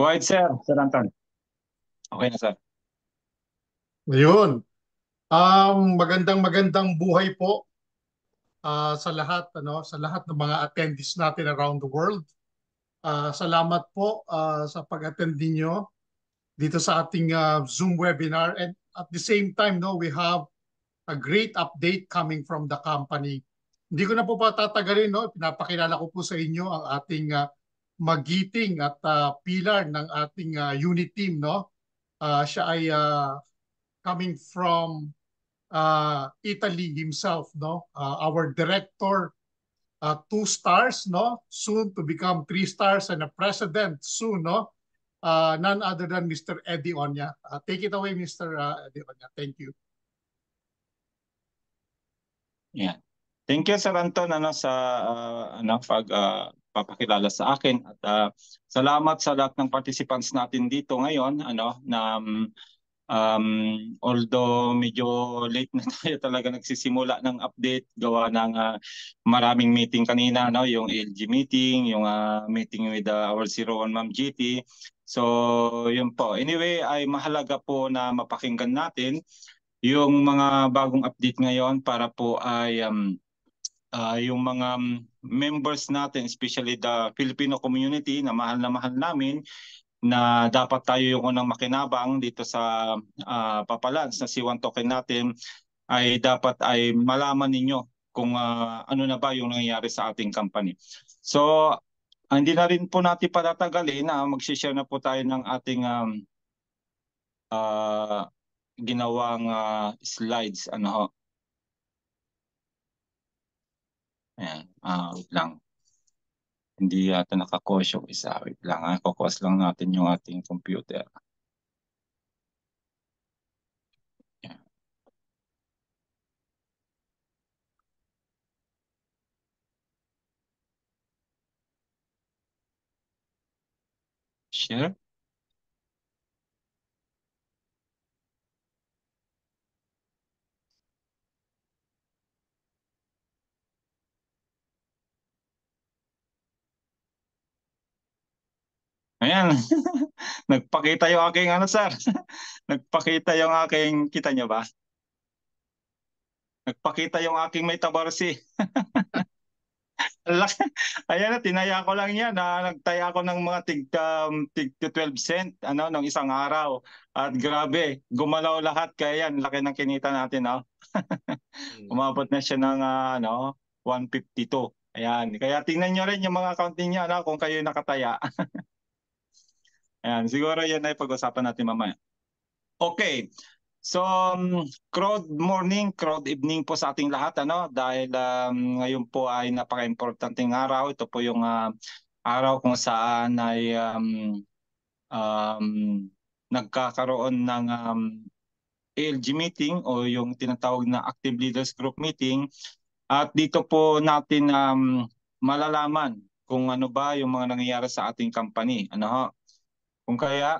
Go ahead, sir. Sir Anton. Okay na, sir. Ayun. Magandang magandang buhay po sa lahat sa lahat ng mga attendees natin around the world. Salamat po sa pag-attend ninyo dito sa ating Zoom webinar, and at the same time we have a great update coming from the company. Hindi ko na po patatagalin, pinapakilala ko po sa inyo ang ating magiting at pilar ng ating unit team, siya ay coming from Italy himself, our director, 2 stars, soon to become 3 stars, and a president soon, none other than Mr. Eddie Onya. Take it away, Mr. Eddie Onya. Thank you. Yeah. Thank you, Sir Anton, sa papakilala sa akin, at salamat sa lahat ng participants natin dito ngayon, na although medyo late na tayo talaga nagsisimula ng update gawa ng maraming meeting kanina, yung ALG meeting, yung meeting with our 01 Ma'am GT. So yun po. Anyway, ay mahalaga po na mapakinggan natin yung mga bagong update ngayon para po ay yung mga members natin, especially the Filipino community na mahal namin, na dapat tayo yung unang makinabang dito sa Papalans na C1 token natin, ay dapat ay malaman ninyo kung ano na ba yung nangyayari sa ating company. So, hindi na rin po natin patatagalin na mag-share na po tayo ng ating ginawang slides. Ayan, wait lang. Hindi yata naka-cause yung isa. Wait lang, focus lang natin yung ating computer. Ayan. Share. Ayan. Nagpakita yung aking sir. Nagpakita yung aking, kita nyo ba? Nagpakita yung aking metaverse. Ayan na, tinaya ko lang yan. Nagtaya ko ng mga tig 12 cent ng isang araw. At grabe, gumalaw lahat. Kaya yan, laki ng kinita natin. Umabot na siya ng 152. Ayan. Kaya tingnan nyo rin yung mga account ninyo kung kayo nakataya. Ayan, siguro yan ay pag-usapan natin mamaya. Okay. So, crowd morning, crowd evening po sa ating lahat, dahil ngayon po ay napaka-importanteng araw. Ito po yung araw kung saan ay um, nagkakaroon ng ALG meeting o yung tinatawag na Active Leaders Group meeting. At dito po natin malalaman kung ano ba yung mga nangyayari sa ating company. Kung kaya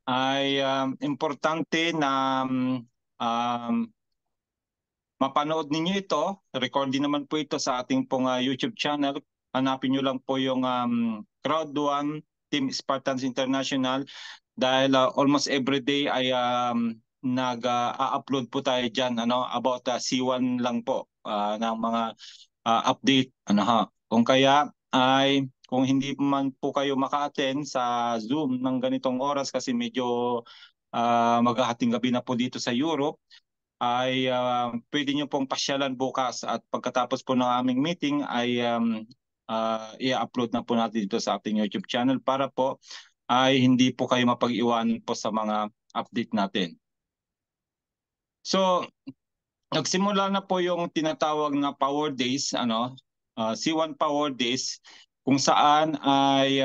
ay importante na mapanood ninyo ito. Recording naman po ito sa ating pong YouTube channel. Hanapin nyo lang po yung Crowd1 Team Spartans International, dahil almost every day ay nag-upload po tayo dyan about C1 lang po ng mga update. Kung kaya ay kung hindi man po kayo maka-attend sa Zoom ng ganitong oras kasi medyo maghahating gabi na po dito sa Europe, ay pwede nyo pong pasyalan bukas, at pagkatapos po ng aming meeting ay i-upload na po natin dito sa ating YouTube channel para po ay hindi po kayo mapag-iwanan po sa mga update natin. So, nagsimula na po yung tinatawag na Power Days, C1 Power Days, kung saan ay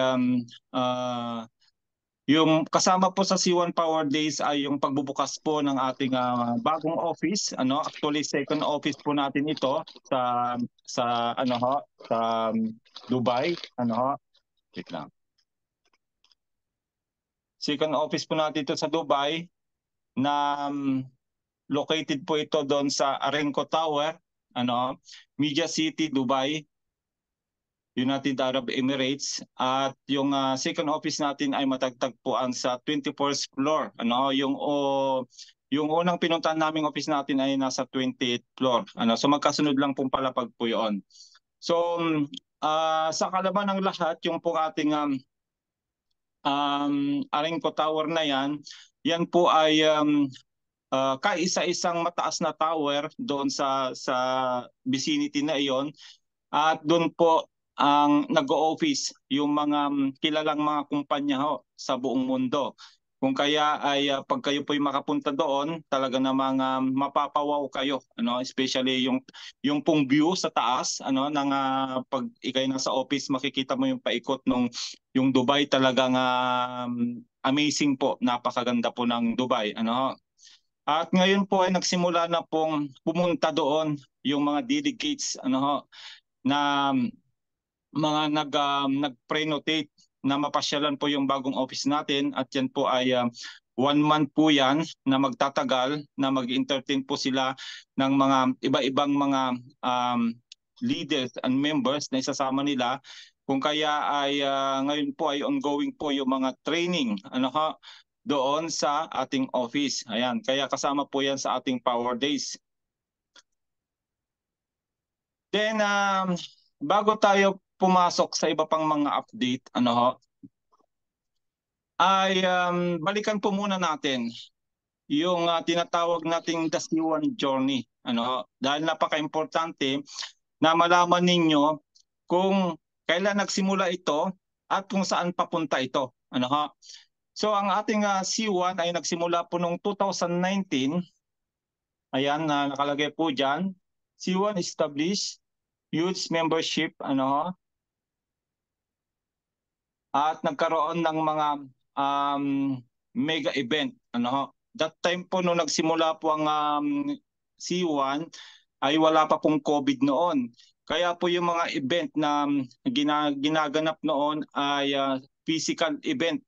yung kasama po sa C1 Power Days ay yung pagbubukas po ng ating bagong office. Actually, second office po natin ito sa Dubai. Wait lang. Second office po natin ito sa Dubai, na located po ito doon sa Aramco Tower, Media City, Dubai. United Arab Emirates, at yung second office natin ay matatagpuan sa 21st floor. Yung unang pinuntahan naming office natin ay nasa 28th floor. So magkasunod lang pong palapag po 'yon. So sa kalaban ng lahat, yung po ating Aringco Tower na yan po ay kaisa-isang mataas na tower doon sa vicinity na iyon, at doon po ang nag-o-office yung mga kilalang mga kumpanya sa buong mundo. Kung kaya ay pag kayo po'y makapunta doon, talaga namang mapapawaw kayo, especially yung pong view sa taas, pag ikay nasa office, makikita mo yung paikot yung Dubai, talagang amazing po, napakaganda po ng Dubai, At ngayon po ay nagsimula na pong pumunta doon yung mga delegates na mga nag-pre-notate na mapasyalan po yung bagong office natin, at yan po ay 1 month po yan na magtatagal, na mag-entertain po sila ng mga iba-ibang mga leaders and members na isasama nila. Kung kaya ay ngayon po ay ongoing po yung mga training doon sa ating office. Ayan, kaya kasama po yan sa ating Power Days. Then bago tayo pumasok sa iba pang mga update, ay balikan po muna natin yung tinatawag nating The C1 Journey. Dahil napaka-importante na malaman ninyo kung kailan nagsimula ito at kung saan papunta ito. So ang ating C1 ay nagsimula po noong 2019. Ayan, nakalagay po dyan. C1 established youth membership, at nagkaroon ng mga mega event. That time po nung nagsimula po ang C1 ay wala pa pong COVID noon. Kaya po yung mga event na ginaganap noon ay physical event.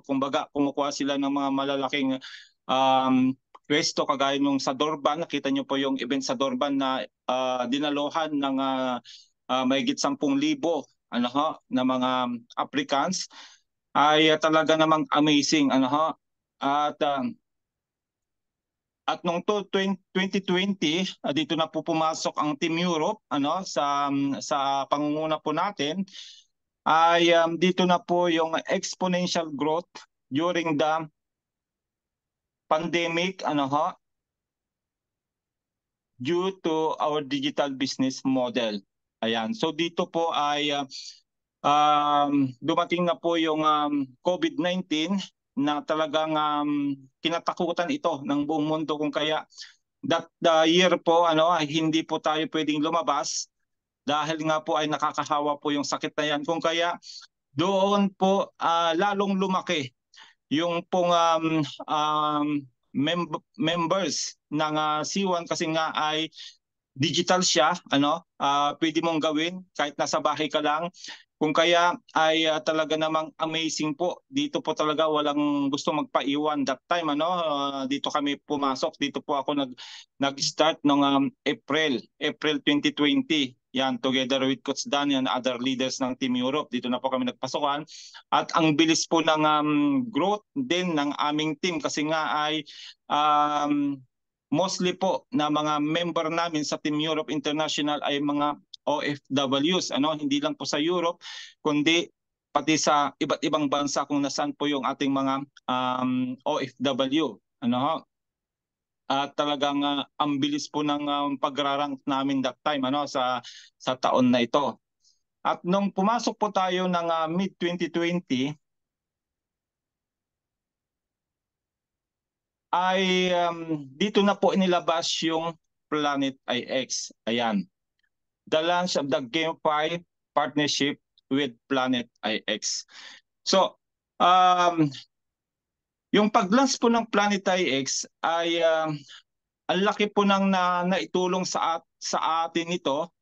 Kumbaga kumukuha sila ng mga malalaking resto, kagaya nung sa Dorban. Nakita nyo po yung event sa Dorban na dinalohan ng mahigit 10,000 na mga applicants, ay talaga namang amazing. At noong 2020, dito na po pumasok ang Team Europe sa pangunguna po natin, ay dito na po yung exponential growth during the pandemic due to our digital business model. Ayan. So dito po ay dumating na po yung COVID-19 na talagang kinatakutan ito ng buong mundo. Kung kaya that year po hindi po tayo pwedeng lumabas dahil nga po ay nakakahawa po yung sakit na yan. Kung kaya doon po lalong lumaki yung pong members ng C1, kasi nga ay digital siya, pwede mong gawin kahit nasa bahay ka lang. Kung kaya ay talaga namang amazing po. Dito po talaga walang gusto magpaiwan that time. Dito kami pumasok. Dito po ako nag-start noong April 2020. Yan, together with Coach Dan and other leaders ng Team Europe. Dito na po kami nagpasukan. At ang bilis po ng growth din ng aming team, kasi nga ay mostly po na mga member namin sa Team Europe International ay mga OFWs, hindi lang po sa Europe, kundi pati sa iba't ibang bansa kung nasaan po yung ating mga OFW. At talagang ang bilis po ng pag-rank namin that time sa taon na ito. At nung pumasok po tayo ng mid-2020, ay dito na po inilabas yung Planet IX. Ayan. The launch of the GameFi partnership with Planet IX. So, yung pag-launch po ng Planet IX ay ang laki po ng naitulong sa atin ito.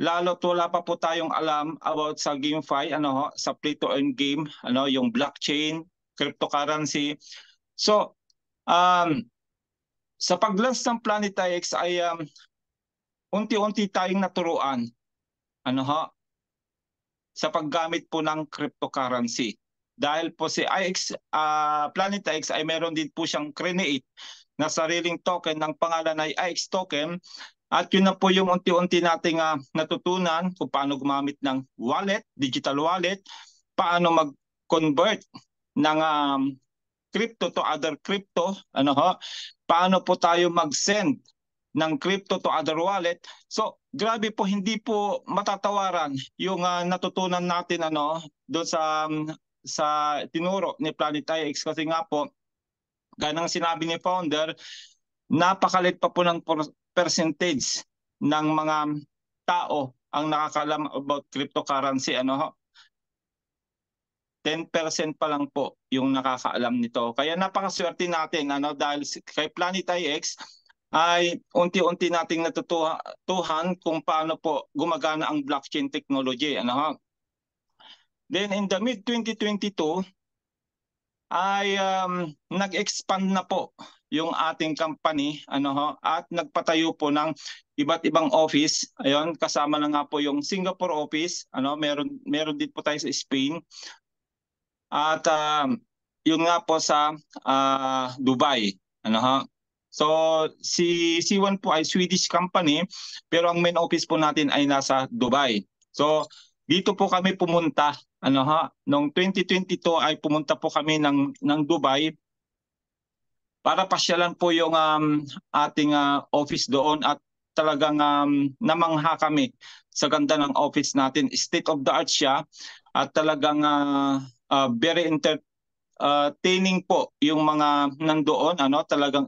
Lalo't wala pa po tayong alam about sa GameFi, sa play-to-earn game, yung blockchain, cryptocurrency. So, sa pag-launch ng Planet IX ay unti-unti tayong naturuan. sa paggamit po ng cryptocurrency. Dahil po si Planet IX ay meron din po siyang create na sariling token ng pangalan ay IX token. At yun na po yung unti-unti nating natutunan kung paano gumamit ng wallet, digital wallet, paano mag-convert ng crypto to other crypto, paano po tayo mag-send ng crypto to other wallet. So, grabe po, hindi po matatawaran yung natutunan natin doon sa tinuro ni Planet IX, kasi nga po, ganang sinabi ni founder, napakalit pa po ng percentage ng mga tao ang nakakalam about cryptocurrency. 10% pa lang po yung nakakaalam nito. Kaya napakaswerte natin dahil kay Planet IX ay unti-unti nating natutuhan kung paano po gumagana ang blockchain technology. Then in the mid-2022 ay nag-expand na po yung ating company at nagpatayo po ng iba't ibang office. Ayun, kasama na nga po yung Singapore office, meron din po tayo sa Spain. At yung nga po sa Dubai, So si C1 po ay Swedish company, pero ang main office po natin ay nasa Dubai. So dito po kami pumunta, noong 2022 ay pumunta po kami ng Dubai para pasyalan po yung ating office doon, at talagang namangha kami sa ganda ng office natin. State of the art siya, at talagang very entertaining po yung mga nandoon. Talagang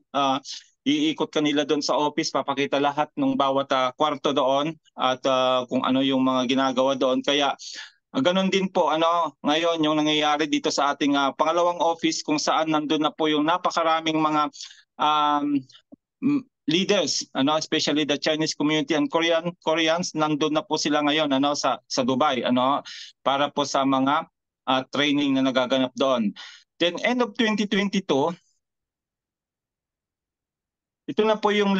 iikot kanila doon sa office, papakita lahat ng bawat kwarto doon at kung ano yung mga ginagawa doon. Kaya ganon din po ngayon yung nangyayari dito sa ating pangalawang office, kung saan nandun na po yung napakaraming mga leaders, especially the Chinese community and Koreans, nandun na po sila ngayon sa Dubai, para po sa mga training na nagaganap doon. Then end of 2022, ito na po yung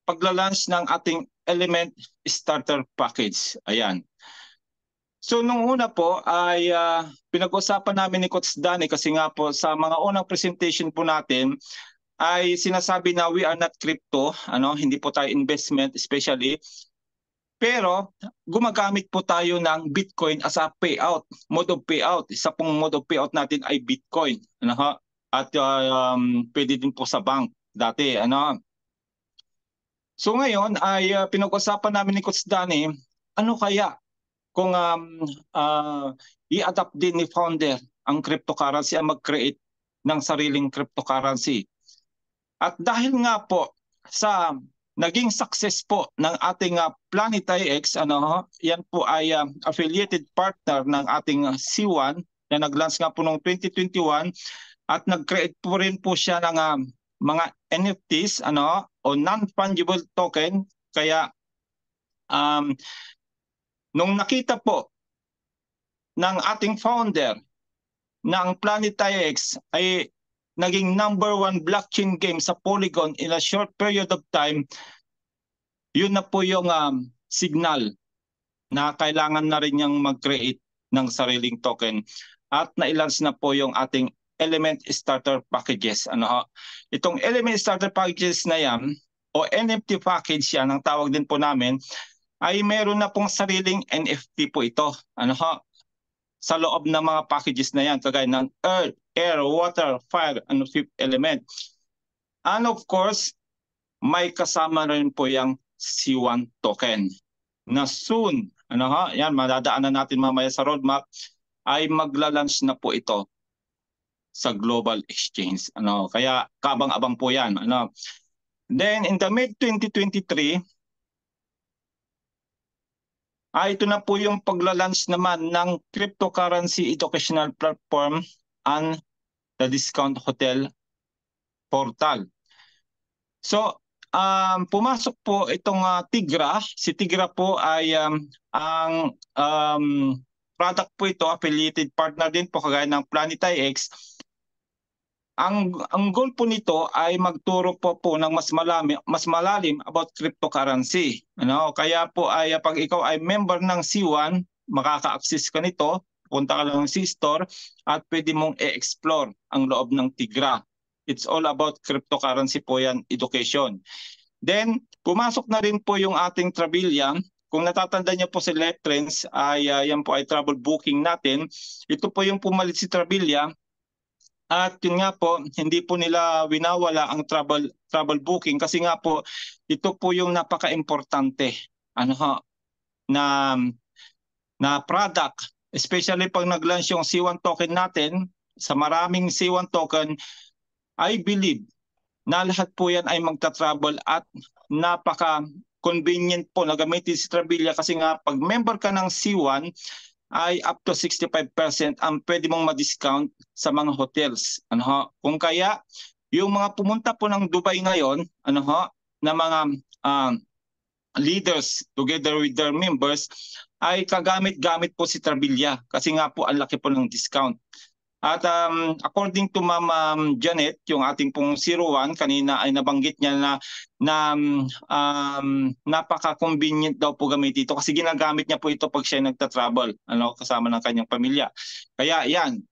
pagla-launch ng ating Element Starter Package. Ayan. So nung una po ay pinag-usapan namin ni Coach Danny, kasi nga po sa mga unang presentation po natin ay sinasabi na we are not crypto, hindi po tayo investment especially. Pero gumagamit po tayo ng Bitcoin as a payout, mode of payout. Isa pong mode of payout natin ay Bitcoin. At pwede din po sa bank dati. So ngayon ay pinag-usapan namin ni Coach Danny, ano kaya kung i-adapt din ni founder ang cryptocurrency, ang mag-create ng sariling cryptocurrency. At dahil nga po sa naging success po ng ating Planet IX, yan po ay affiliated partner ng ating C1 na nag-launch nga po noong 2021, at nag-create po rin po siya ng mga NFTs o non-fungible token. Kaya nung nakita po ng ating founder na ang Planet IX ay naging #1 blockchain game sa Polygon in a short period of time, yun na po yung signal na kailangan na rin niyang mag-create ng sariling token. At na-launch na po yung ating Element Starter Packages. Itong Element Starter Packages na yan, o NFT package yan, ang tawag din po namin, ay meron na pong sariling NFT po ito. Sa loob ng mga packages na yan, kagaya ng Earth, Air, Water, Fire, and Fifth Element. And of course, may kasama rin po yung C1 token na soon, yan, madadaanan natin mamaya sa roadmap, ay magla-launch na po ito sa global exchange. Kaya kabang-abang po yan. Then in the mid-2023, ito na po yung pagla-launch naman ng cryptocurrency educational platform and the Discount Hotel portal. So, pumasok po itong Tigra. Si Tigra po ay ang product po ito, affiliated partner din po kagaya ng Planet IX. Ang goal po nito ay magturo po ng mas malalim about cryptocurrency. Kaya po ay pag ikaw ay member ng C1, makaka-access ka nito. Punta ka lang sa store at pwede mong i-explore ang loob ng Tigra. It's all about cryptocurrency po yan, education. Then, pumasok na rin po yung ating Trabilia. Kung natatanda niyo po si Letrens, ay yan po ay travel booking natin. Ito po yung pumalit si Trabilia. At yun nga po, hindi po nila winawala ang travel booking kasi nga po, ito po yung napaka-importante na product. Especially pag nag-launch yung C1 token natin, sa maraming C1 token, I believe na lahat po yan ay magta-travel at napaka-convenient po na gamitin si Trabilia kasi nga pag member ka ng C1 ay up to 65% ang pwede mong ma-discount sa mga hotels. Kung kaya, yung mga pumunta po ng Dubai ngayon, na mga leaders together with their members, ay kagamit-gamit po si Trabilia kasi nga po ang laki po ng discount. At according to Ma'am Janet, yung ating pong 01, kanina ay nabanggit niya na napaka-convenient daw po gamit ito kasi ginagamit niya po ito pag siya nagta-travel kasama ng kanyang pamilya. Kaya yan,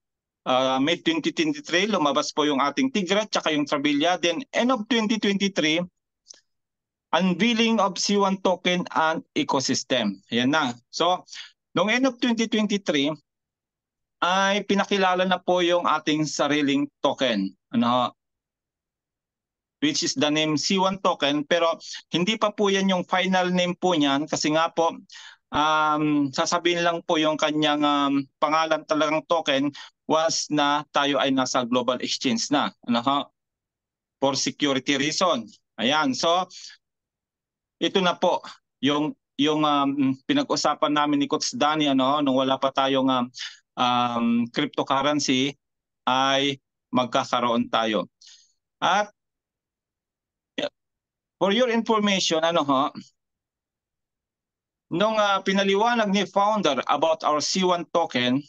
May 2023, lumabas po yung ating Tigra tsaka yung Trabilia. Then end of 2023, unveiling of C1 token and ecosystem. Ayan na. So, noong end of 2023, ay pinakilala na po yung ating sariling token, which is the name C1 token, pero hindi pa po yan yung final name po niyan kasi nga po sasabihin lang po yung kanyang pangalan talagang token once na tayo ay nasa global exchange na, for security reason. Ayan, so ito na po yung pinag-usapan namin ni Coach Danny nung wala pa tayong cryptocurrency ay magkakaroon tayo. At for your information, nung pinaliwanag ni founder about our C1 token,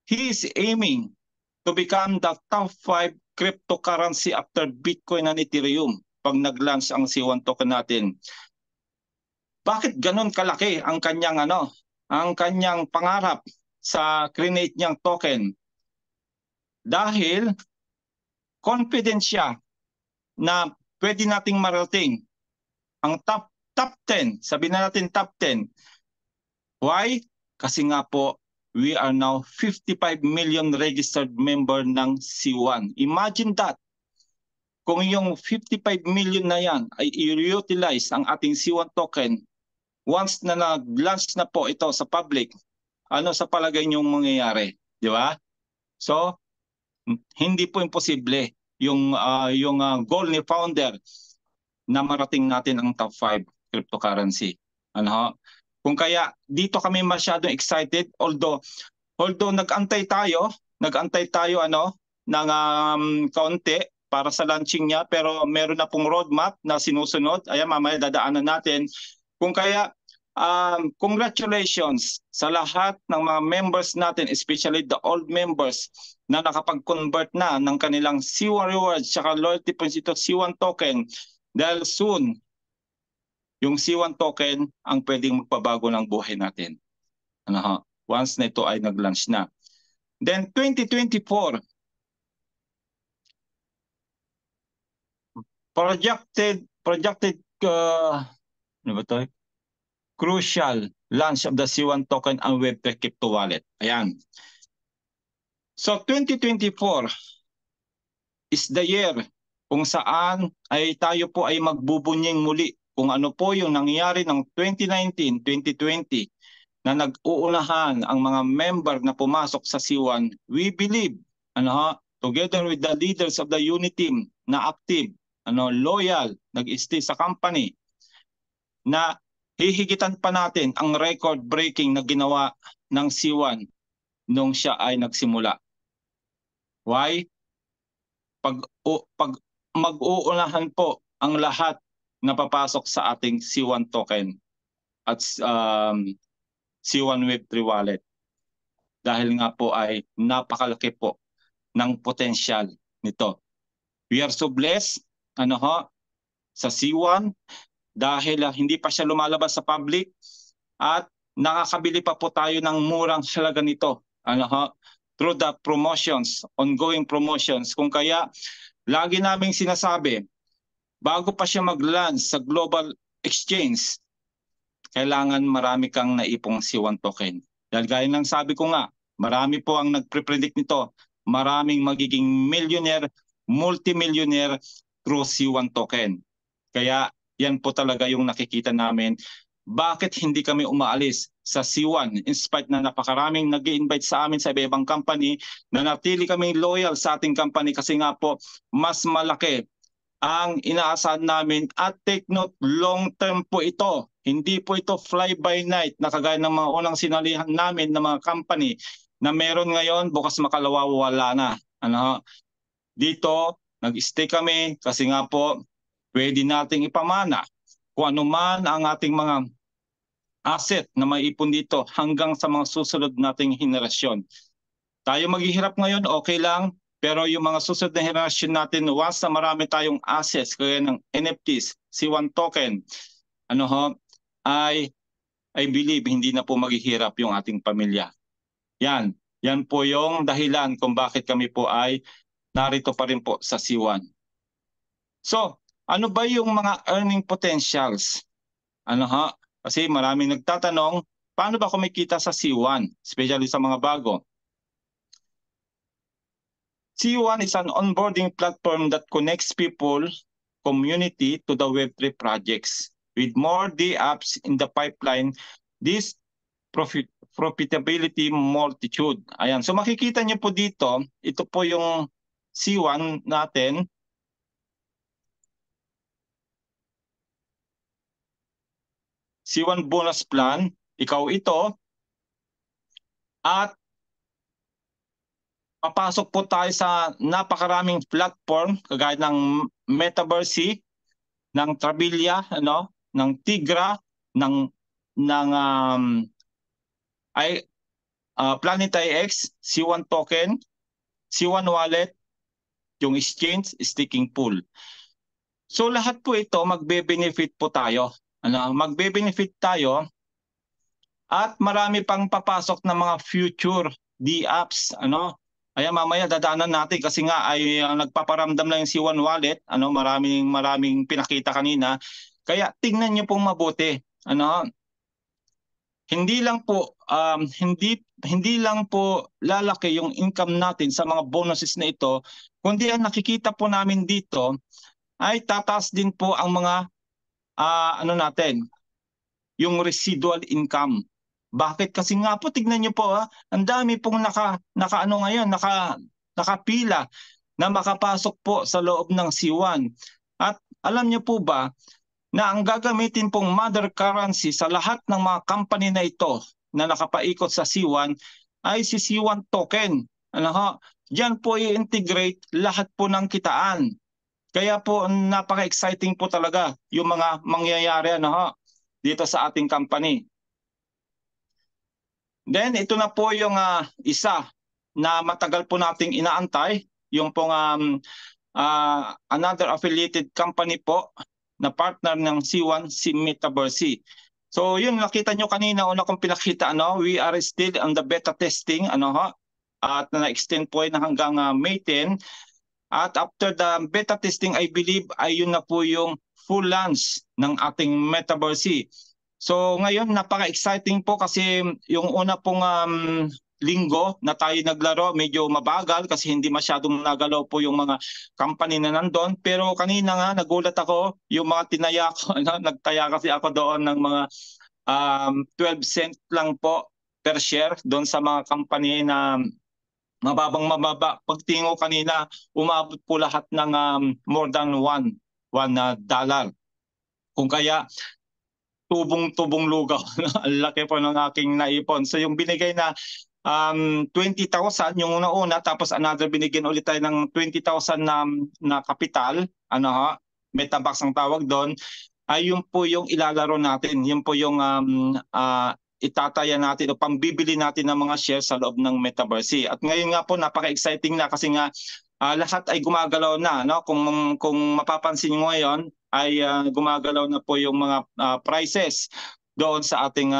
he is aiming to become the top 5 cryptocurrency after Bitcoin and Ethereum pag nag-launch ang C1 token natin. Bakit ganun kalaki ang kanyang ang kanyang pangarap sa create niyang token? Dahil confident siya na pwede nating marating ang top 10, sabihin na natin top 10. Why? Kasi nga po, we are now 55 million registered member ng C1. Imagine that. Kung yung 55 million na yan ay i-utilize ang ating C1 token, once na nag-launch na po ito sa public, ano sa palagay niyong mangyayari? Di ba? So, hindi po imposible yung goal ni founder na marating natin ang top 5 cryptocurrency. Kung kaya dito kami masyadong excited, although nag-antay tayo ng kaunti para sa launching niya, pero meron na pong roadmap na sinusunod. Ayan, mamaya dadaanan natin. Kung kaya congratulations sa lahat ng mga members natin, especially the old members na nakapag-convert na ng kanilang C1 rewards at loyalty points ito C1 token, dahil soon yung C1 token ang pwedeng magpabago ng buhay natin. Once na ito ay nag-launch na. Then 2024, projected crucial launch of the C1 token and Web3 crypto wallet. Ayan. So 2024 is the year kung saan ay tayo po ay magbubunying muli kung ano po yung nangyari ng 2019, 2020 na nag-uunahan ang mga member na pumasok sa C1. We believe, together with the leaders of the unit team na active, loyal, nag-stay sa company, na hihigitan pa natin ang record-breaking na ginawa ng C1 nung siya ay nagsimula. Why? Pag mag-uunahan po ang lahat na papasok sa ating C1 token at C1 Web3 wallet. Dahil nga po ay napakalaki po ng potensyal nito. We are so blessed sa C1 dahil hindi pa siya lumalabas sa public at nakakabili pa po tayo ng murang halaga nito. Ano ho? Through the promotions, ongoing promotions. Kung kaya, lagi naming sinasabi, bago pa siya mag-launch sa global exchange, kailangan marami kang naipong C1 token. Dahil gaya ng sabi ko nga, marami po ang nagpre-predict nito. Maraming magiging millionaire, multimillionaire through C1 token. Kaya yan po talaga yung nakikita namin. Bakit hindi kami umaalis sa C1 in spite na napakaraming nag-i-invite sa amin sa iba-ibang company, na natili kami loyal sa ating company kasi nga po mas malaki ang inaasahan namin at take note, long term po ito. Hindi po ito fly by night na kagaya ng mga unang sinalihan namin ng mga company na meron ngayon, bukas makalawa wala na. Ano? Dito, nag-stay kami kasi nga po pwede nating ipamana kung ano man ang ating mga asset na maiipon dito hanggang sa mga susunod nating henerasyon. Tayo maghihirap ngayon, okay lang, pero yung mga susunod na henerasyon natin, once na marami tayong assets, kaya ng NFTs, C1 token, ano ho, I believe hindi na po maghihirap yung ating pamilya. Yan po yung dahilan kung bakit kami po ay narito pa rin po sa C1. So, ano ba yung mga earning potentials? Ano ha? Kasi maraming nagtatanong, paano ba kumikita sa C1, especially sa mga bago? C1 is an onboarding platform that connects people, community to the Web3 projects. With more DApps in the pipeline, this profitability multitude. Ayan. So makikita niyo po dito, ito po yung C1 natin. C1 bonus plan, ikaw ito. At papasok po tayo sa napakaraming platform kagaya ng Metaverse, ng Trabilia, ano, ng Tigra, ng Planet IX, C1 token, C1 wallet, yung exchange, staking pool. So lahat po ito magbe-benefit po tayo. Ano, magbe-benefit tayo at marami pang papasok na mga future DApps, ano. Kaya mamaya dadaanan natin kasi nga ay nagpaparamdam na yung C1 wallet, ano, maraming pinakita kanina. Kaya tingnan niyo pong mabuti, ano. Hindi lang po hindi lang po lalaki yung income natin sa mga bonuses na ito, kundi ang nakikita po namin dito ay tataas din po ang mga ano natin, yung residual income. Bakit? Kasi nga po tignan niyo po, ang dami pong nakaano ngayon, nakapila na makapasok po sa loob ng C1. At alam niyo po ba na ang gagamitin pong mother currency sa lahat ng mga company na ito na nakapaikot sa C1 ay si C1 token. Ano ho? Diyan po i-integrate lahat po ng kitaan. Kaya po napaka-exciting po talaga yung mga mangyayari, ano ho, dito sa ating company. Then ito na po yung isa na matagal po nating inaantay, yung pong another affiliated company po na partner ng C1, si Metaverse. So yun, nakita nyo kanina, una kong pinakita, ano, we are still on the beta testing, ano ho, at na-extend po na hanggang May 10. At after the beta testing, I believe ay yun na po yung full launch ng ating Metaverse. So ngayon napaka-exciting po kasi yung una pong linggo na tayo naglaro medyo mabagal kasi hindi masyadong nagalaw po yung mga company na nandun. Pero kanina nga nagulat ako yung mga tinaya ko, nagtaya kasi ako doon ng mga 12 cent lang po per share doon sa mga company na mababa. Pagtingo kanina, umabot po lahat ng more than $1 dollar. Kung kaya tubong-tubong lugaw. Ang laki po ng aking naipon. So yung binigay na 20,000 yung una, tapos another binigyan ulit tayo ng 20,000 na kapital, ano ha, Metabox ang tawag doon, ay yun po yung ilalaro natin. Yun po yung itataya natin o pambibili natin ng mga shares sa loob ng Metaverse. At ngayon nga po napaka-exciting na kasi nga lahat ay gumagalaw na, no? Kung mapapansin niyo ngayon ay gumagalaw na po yung mga prices doon sa ating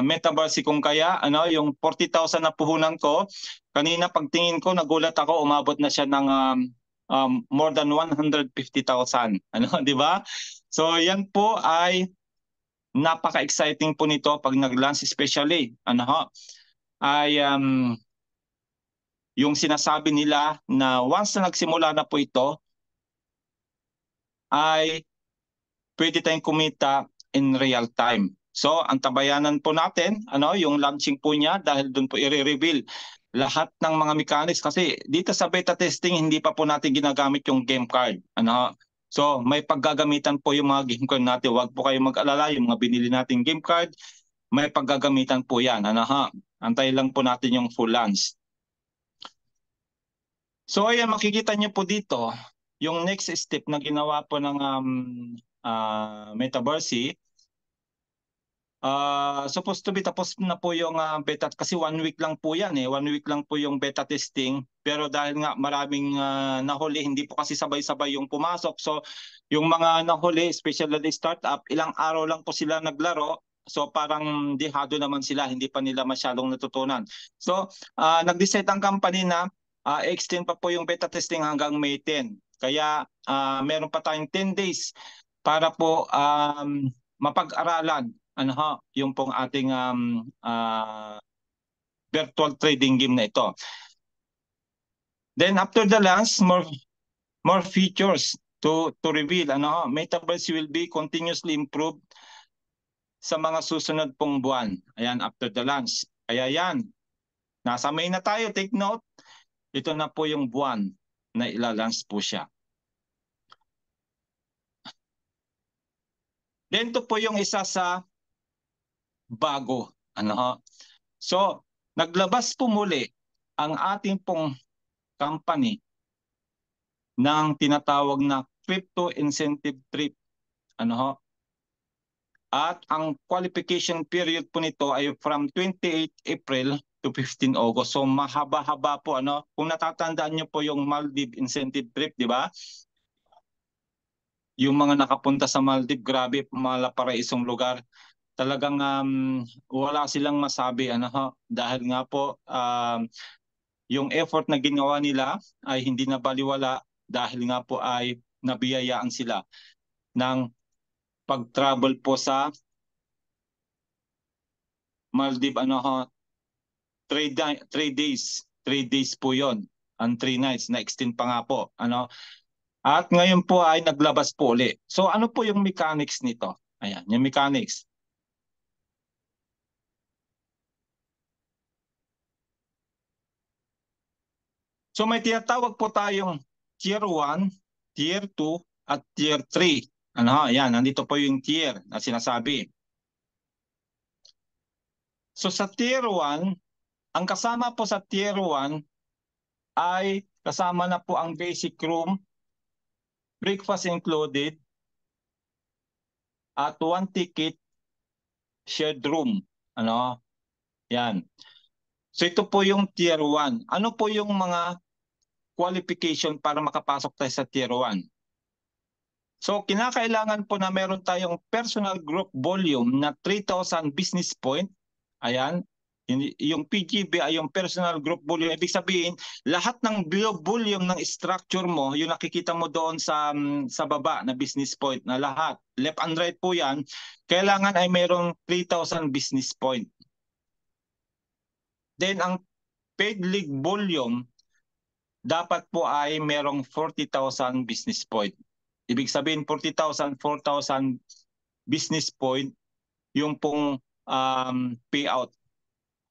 Metaverse kung kaya, yung 40,000 na puhunan ko, kanina pagtingin ko, nagulat ako, umabot na siya ng more than 150,000. Di ba? So yan po ay napaka-exciting po nito pag nag-launch, especially ay yung sinasabi nila na once na nagsimula na po ito, ay pwede tayong kumita in real time. So, ang tabayanan po natin, yung launching po niya, dahil doon po i-reveal lahat ng mga mechanics. Kasi dito sa beta testing, hindi pa po natin ginagamit yung game card. So, may paggagamitan po yung mga game card natin. Huwag po kayong mag-alala, yung mga binili nating game card, may paggagamitan po yan. Antay lang po natin yung full launch. So, ayan, makikita niyo po dito, yung next step na ginawa po ng Metaverse. Supposed to be tapos na po yung beta kasi 1 week lang po yan 1 week lang po yung beta testing, pero dahil nga maraming nahuli, hindi po kasi sabay-sabay yung pumasok. So yung mga nahuli, especially startup, ilang araw lang po sila naglaro. So parang dehado naman sila, hindi pa nila masyadong natutunan. So nag-decide ang company na extend pa po yung beta testing hanggang May 10. Kaya meron pa tayong 10 days para po mapag-aralan yung pong ating virtual trading game na ito. Then after the launch, more features to reveal. Metaverse will be continuously improved sa mga susunod pong buwan. Ayan, after the launch. Kaya yan, nasa May na tayo, take note. Ito na po yung buwan na ilalunch po siya. Then ito po yung isa sa bago. So, naglabas po muli ang ating pong company ng tinatawag na crypto incentive trip. At ang qualification period po nito ay from 28 April to 15 August. So mahaba-haba po. Kung natatandaan niyo po yung Maldives incentive trip, di ba? Yung mga nakapunta sa Maldives, grabe, malaparaisong lugar. Talagang wala silang masabi dahil nga po yung effort na ginawa nila ay hindi na baliwala dahil nga po ay nabiyayaan sila ng pag-travel po sa Maldives 3 days po yon, and 3 nights, na extend pa nga po at ngayon po ay naglabas po ulit. So ano po yung mechanics nito? Ayan, yung mechanics. So may tinatawag po tayong Tier 1, Tier 2, at Tier 3. Ayan, nandito po yung tier na sinasabi. So sa Tier 1, ang kasama po sa Tier 1 ay kasama na po ang basic room, breakfast included, at 1 ticket shared room. Yan. So ito po yung Tier 1. Ano po yung mga qualification para makapasok tayo sa Tier 1? So kinakailangan po na meron tayong personal group volume na 3,000 business point. Ayan. Yung PGB ay yung personal group volume. Ibig sabihin, lahat ng volume ng structure mo, yung nakikita mo doon sa baba na business point, na lahat, left and right po yan, kailangan ay mayroong 3,000 business point. Then ang paid league volume, dapat po ay merong 40,000 business point. Ibig sabihin 40,000, 4,000 business point yung pong payout.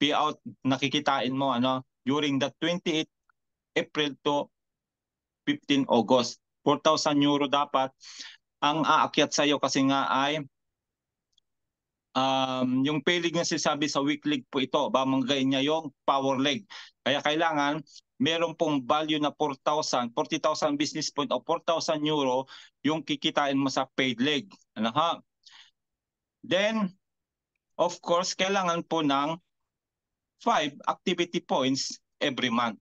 Payout nakikitain mo during the 28 April to 15 August. 4,000 euro dapat ang aakyat sa iyo kasi nga ay yung pay league na sinasabi sa week league po ito, mamanggain niya yung power leg. Kaya kailangan meron pong value na 40,000 business point o 4,000 euro yung kikitain mo sa paid leg. Then, of course, kailangan po ng 5 activity points every month.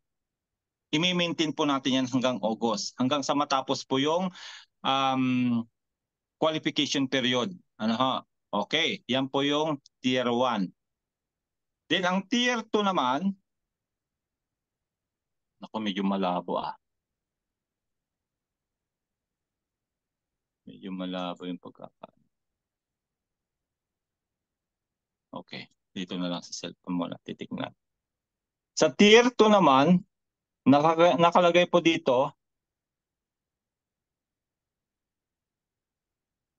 I-maintain po natin yan hanggang August, hanggang sa matapos po yung qualification period. Okay, yan po yung Tier 1. Then ang Tier 2 naman, naku, medyo malabo ah. Medyo malabo yung pagkakaano. Okay, dito na lang sa cellphone mo na titignan. Sa Tier 2 naman, nakalagay po dito,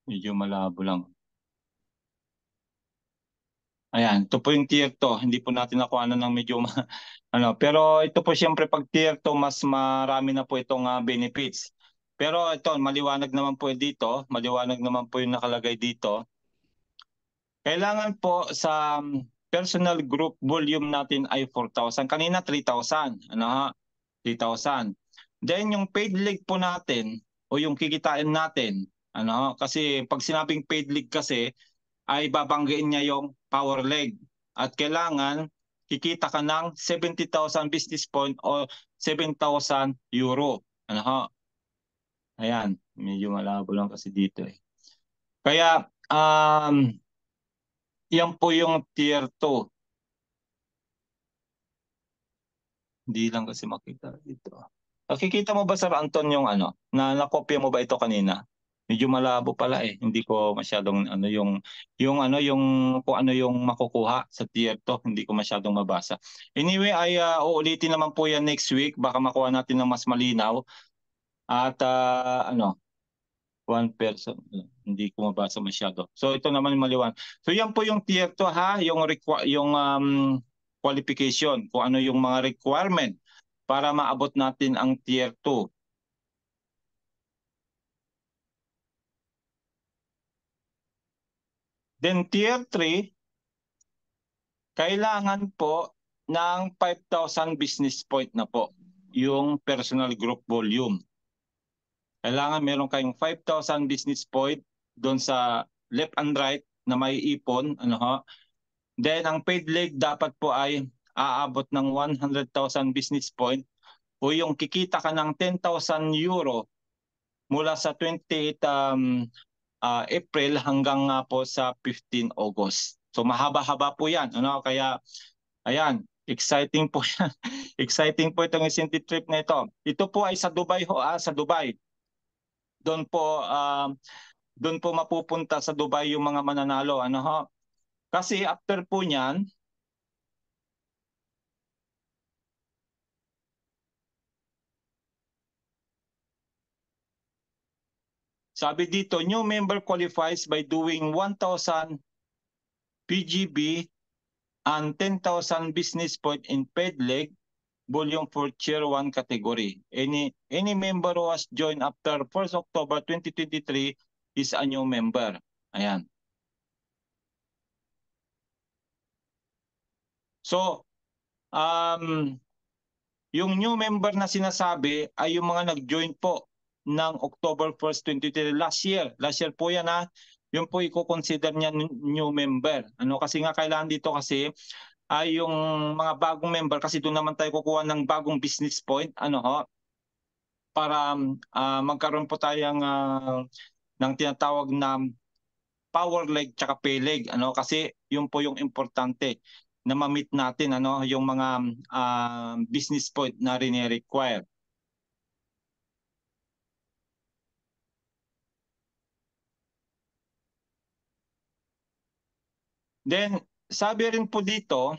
medyo malabo lang. Ayan, ito po yung Tier 2. Hindi po natin nakuha ng medyo ano, pero ito po siyempre pag Tier 2 mas marami na po itong benefits. Pero ito maliwanag naman po dito, maliwanag naman po yung nakalagay dito. Kailangan po sa personal group volume natin ay 4,000. Kanina 3,000. Ano ha? 3,000. Then yung paid league po natin o yung kikitain natin, ano, kasi pag sinabing paid league kasi ay babanggiin niya yung power leg. At kailangan kikita ka ng 70,000 business point o 7,000 euro. Ano ho? Ayan, medyo malabo lang kasi dito eh. Kaya yan po yung tier 2. Hindi lang kasi makita dito. Nakikita mo ba Sir Anton yung ano, na nakopya mo ba ito kanina? Medyo malabo pala eh. Hindi ko masyadong ano yung kung ano yung makukuha sa tier 2, hindi ko masyadong mabasa. Anyway, ay uulitin naman po yan next week, baka makuha natin ng mas malinaw. At ano, one person, hindi ko mabasa masyado. So ito naman yung maliwan. So yan po yung tier 2 ha, yung qualification, kung ano yung mga requirement para maabot natin ang tier 2. Then tier 3, kailangan po ng 5,000 business point na po yung personal group volume. Kailangan meron kayong 5,000 business point doon sa left and right na may ipon. Ano ho? Then ang paid leg dapat po ay aabot ng 100,000 business point o yung kikita ka ng 10,000 euro mula sa 28 April hanggang po sa 15 August. So mahaba-haba po yan. Ano? Kaya ayan, exciting po yan. Exciting po itong incentive trip na ito. Ito po ay sa Dubai ho, sa Dubai. Doon po doon po mapupunta sa Dubai yung mga mananalo. Ano ho? Kasi after po niyan, sabi dito, new member qualifies by doing 1,000 PGB and 10,000 business point in paid leg volume for Tier 1 category. Any member who has joined after 1st October 2023 is a new member. Ayan. So, yung new member na sinasabi ay yung mga nag-join po ng October 1st, 2023 last year. Last year po yan ha. Yun po i-consider niya new member. Ano kasi nga kailangan dito kasi ay yung mga bagong member kasi doon naman tayo kukuha ng bagong business point. Ano ho? Para magkaroon po tayong ng tinatawag na power leg tsaka pay leg, ano, kasi yun po yung importante na ma-meet natin, ano, yung mga business point na rini-require. Then sabi rin po dito,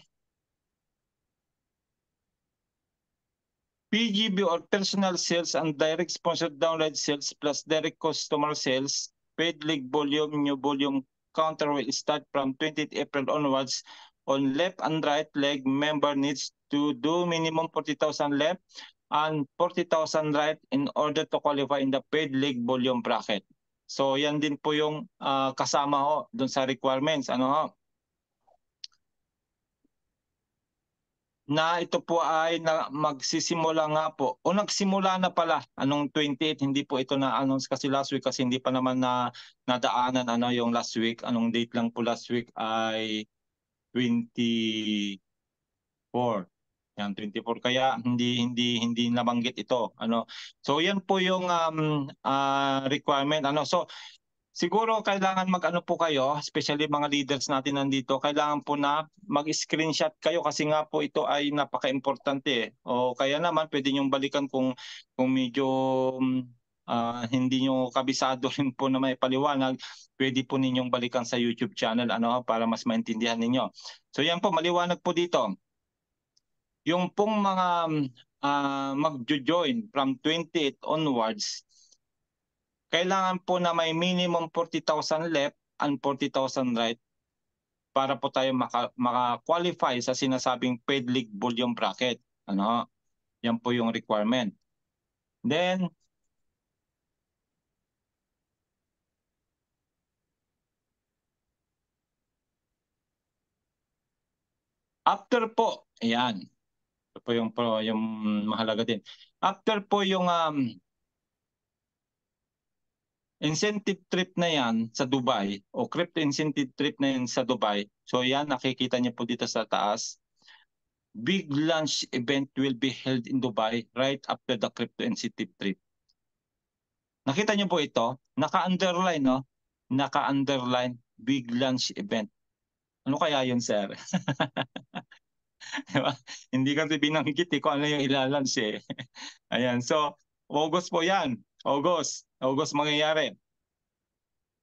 PGB or personal sales and direct sponsored downline sales plus direct customer sales, paid leg volume, new volume counter will start from 20th April onwards. On left and right leg, member needs to do minimum 40,000 left and 40,000 right in order to qualify in the paid leg volume bracket. So yan din po yung kasama ho doon sa requirements. Ano ho? Na ito po ay magsisimula nga po o nagsimula na pala anong 28, hindi po ito na-announce kasi last week kasi hindi pa naman na nadaanan ano yung last week, anong date lang po last week ay 24. Yan 24 kaya hindi nabanggit ito ano. So yan po yung requirement ano. So Siguro kailangan mag-ano po kayo, especially mga leaders natin nandito, kailangan po na mag-screenshot kayo kasi nga po ito ay napaka-importante. O kaya naman pwede niyong balikan kung medyo hindi niyo kabisado rin po na may paliwanag, pwede po ninyong balikan sa YouTube channel para mas maintindihan ninyo. So yan po, maliwanag po dito. Yung pong mga mag-join from 28 onwards, kailangan po na may minimum 40,000 left and 40,000 right para po tayo maka-qualify sa sinasabing paid league volume bracket. Yan po yung requirement. Then, after po, ayan. Ito po yung mahalaga din. After po yung incentive trip na yan sa Dubai o crypto incentive trip na yan sa Dubai. So yan, nakikita niyo po dito sa taas. Big launch event will be held in Dubai right after the crypto incentive trip. Nakita niyo po ito? Naka-underline, no? Naka-underline big launch event. Ano kaya yun, sir? Diba? Hindi kasi binanggit kung ano yung ilalunch eh. Ayan, so August po yan. August mangyayari.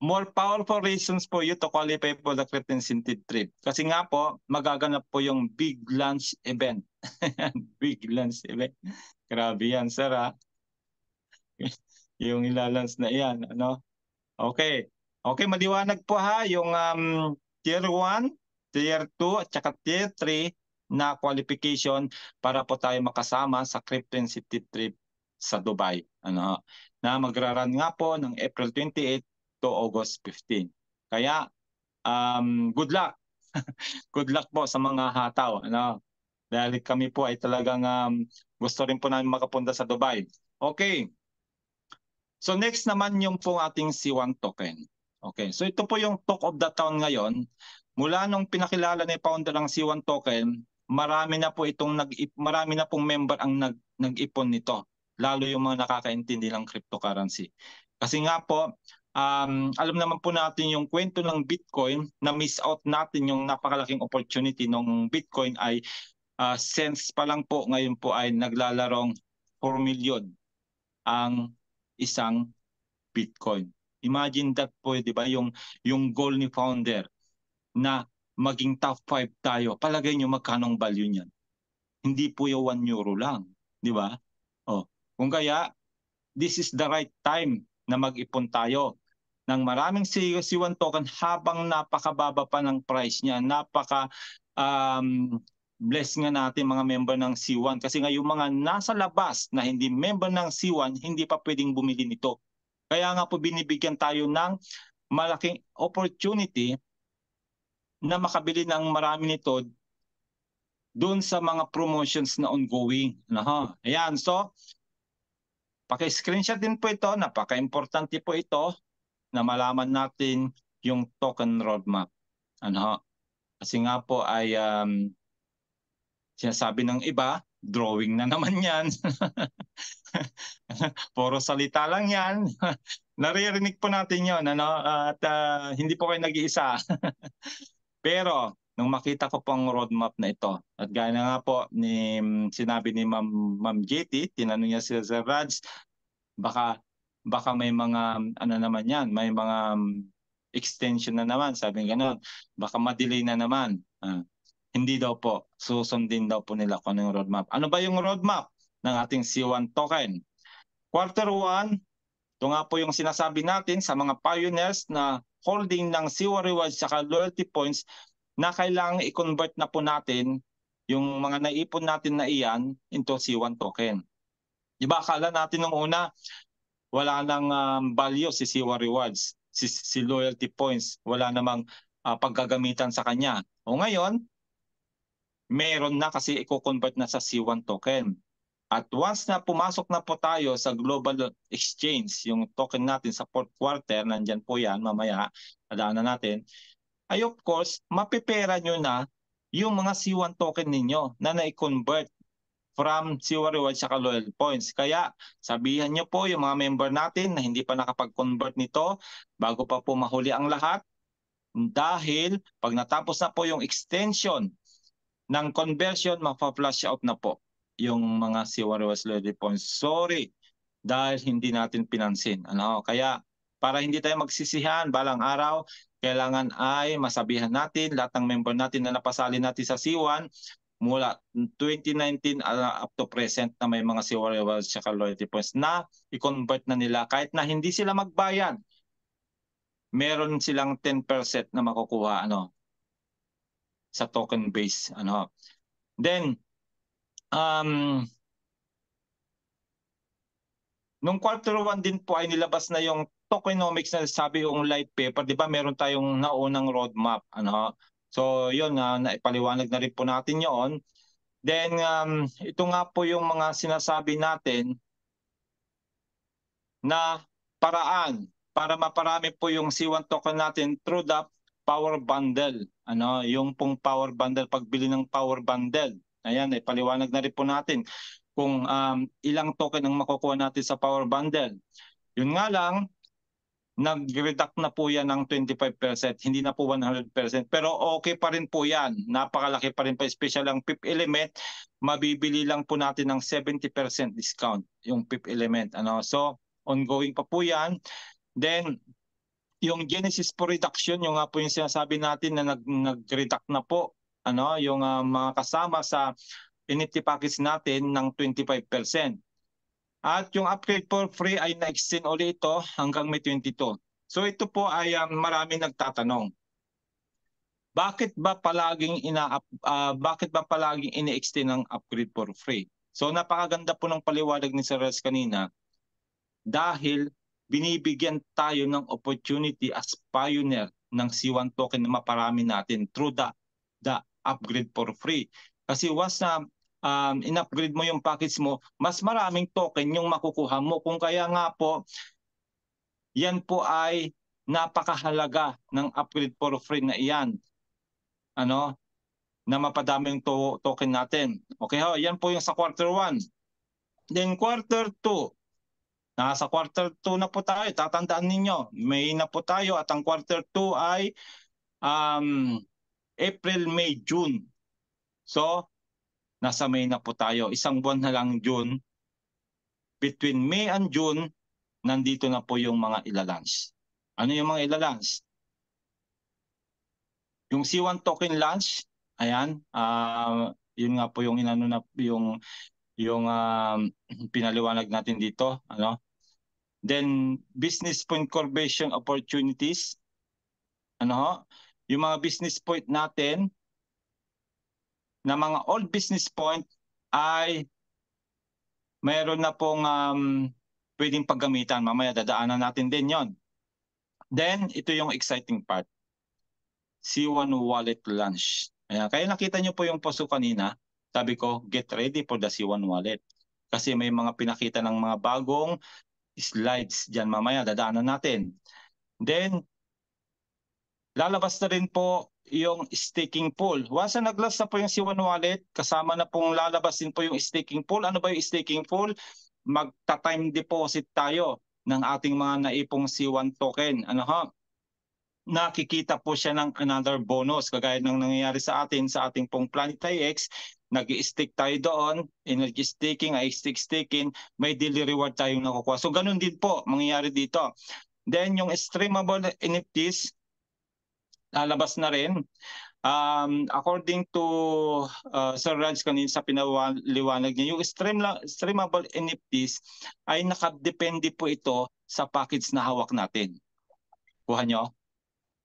More powerful reasons for you to qualify for the crypto incentive trip. Kasi nga po, magaganap po yung big launch event. Big launch event. Grabe yan, sir, ha? Yung ilalunch na yan, Okay. Okay, maliwanag po ha, yung Tier 1, Tier 2, at saka Tier 3 na qualification para po tayo makasama sa crypto incentive trip sa Dubai. Na magraran nga po ng April 28 to August 15. Kaya good luck. Good luck po sa mga hataw. Dahil kami po ay talagang gusto rin po namin makapunta sa Dubai. Okay. So next naman yung po ating C1 token. Okay. So ito po yung talk of the town ngayon. Mula nung pinakilala ni founder ng C1 token, marami na pong member ang nag-ipon nito. Lalo yung mga nakakaintindi ng cryptocurrency. Kasi nga po, alam naman po natin yung kwento ng Bitcoin na miss out natin yung napakalaking opportunity ng Bitcoin ay since pa lang po ngayon po ay naglalarong 4 million ang isang Bitcoin. Imagine that po, di ba, yung goal ni founder na maging top 5 tayo. Palagay nyo magkano ang value niyan? Hindi po yung 1 euro lang, di ba? Kung kaya, this is the right time na mag-ipon tayo ng maraming C1 token habang napakababa pa ng price niya. Bless nga natin mga member ng C1 kasi nga yung mga nasa labas na hindi member ng C1 hindi pa pwedeng bumili nito. Kaya nga po binibigyan tayo ng malaking opportunity na makabili ng marami nito doon sa mga promotions na ongoing. Ayan, so paki-screenshot din po ito, napaka-importante po ito na malaman natin yung token roadmap. Kasi nga po ay sinasabi ng iba, drawing na naman yan. Puro salita lang yan. Naririnig po natin yun. At hindi po kayo nag-iisa. Pero, nung makita ko pong roadmap na ito, at gaya na nga po sinabi ni Ma'am JT, tinanong niya si Sir Raj, baka may mga naman yan, may mga extension na naman, sabi gano'n. Baka ma-delay na naman. Hindi daw po. Susundin daw po nila kung ano yung roadmap. Ano ba yung roadmap ng ating C1 token? Quarter 1, ito nga po yung sinasabi natin sa mga pioneers na holding ng C1 rewards saka loyalty points na kailangan i-convert na po natin yung mga naipon natin na iyan into C1 token. Diba akala natin nung una, wala nang value si C1 rewards, si loyalty points, wala namang paggagamitan sa kanya. O ngayon, meron na kasi i-convert na sa C1 token. At once na pumasok na po tayo sa global exchange, yung token natin sa fourth quarter, nandyan po yan, mamaya, nadaanan natin, ay of course, mapipera nyo na yung mga C1 token ninyo na na-convert from CWA Rewards at Loyal Points. Kaya sabihan nyo po yung mga member natin na hindi pa nakapag-convert nito bago pa po mahuli ang lahat, dahil pag natapos na po yung extension ng conversion, mapa-flash out na po yung mga CWA Rewards Loyalty Points. Sorry, dahil hindi natin pinansin. Kaya para hindi tayo magsisihan balang araw, kailangan ay masabihan natin lahat ng member natin na napasali natin sa C1 mula 2019 up to present na may mga CWA Rewards at Loyalty Points na i-convert na nila kahit na hindi sila magbayad. Meron silang 10% na makukuha sa token base. Then nung Q1 din po ay nilabas na yung tokenomics na sabi yung light paper, 'di ba? Meron tayong naunang roadmap, So, yun naipaliwanag na rin po natin 'yon. Then ito nga po yung mga sinasabi natin na paraan para maparami po yung C1 token natin through the power bundle. Yung pong power bundle, pagbili ng power bundle. Ayan, ipaliwanag na rin po natin kung ilang token ang makukuha natin sa power bundle. Yun nga lang, nag-reduct na po yan ng 25%, hindi na po 100%. Pero okay pa rin po yan. Napakalaki pa rin po, especially ang PIP element, mabibili lang po natin ng 70% discount yung PIP element. So, ongoing pa po yan. Then, yung Genesis po reduction, yung nga po yung sinasabi natin na nag-reduct na po, yung mga kasama sa NFT package natin ng 25%. At yung upgrade for free ay na-extend ulit ito hanggang May 22. So ito po ay marami nagtatanong. Bakit ba palaging ini-extend ang upgrade for free? So napakaganda po ng paliwanag ni Sir Rez kanina, dahil binibigyan tayo ng opportunity as pioneer ng C1 token na maparami natin through the upgrade for free. Kasi once na in-upgrade mo yung package mo, mas maraming token yung makukuha mo. Kung kaya nga po, yan po ay napakahalaga ng upgrade for free na iyan. Na mapadami yung token natin. Okay ho, yan po yung sa Q1. Then Q2, nasa Q2 na po tayo. Tatandaan ninyo, May na po tayo at ang Q2 ay April, May, June. So, nasa May na po tayo. Isang buwan na lang June. Between May and June, nandito na po yung mga ilalunch. Ano yung mga ilalunch? Yung C1 token launch, ayan, yun nga po yung yung pinaliwanag natin dito, Then business point conversion opportunities, yung mga business point natin na mga old business point ay mayroon na pong pwedeng paggamitan. Mamaya dadaanan natin din yon. Then ito yung exciting part. C1 wallet launch. Ayan. Kaya nakita nyo po yung post kanina. Sabi ko, get ready for the C1 wallet. Kasi may mga pinakita ng mga bagong slides dyan. Mamaya dadaanan natin. Then lalabas na rin po yung staking pool. Once na nag-launch na po yung C1 wallet, kasama na pong lalabas din po yung staking pool. Ano ba yung staking pool? Magta-time deposit tayo ng ating mga naipong C1 token. Nakikita po siya ng another bonus kagaya ng nangyayari sa ating pong PlanetIX. Nag-i-stake tayo doon, energy staking, iStake staking, may daily reward tayong nakukuha. So ganun din po mangyayari dito. Then yung streamable NFTs, lalabas na rin. According to Sir Raj kanina sa pinaliwanag niya, yung streamable NFTs ay nakadepende po ito sa package na hawak natin. Kuha nyo?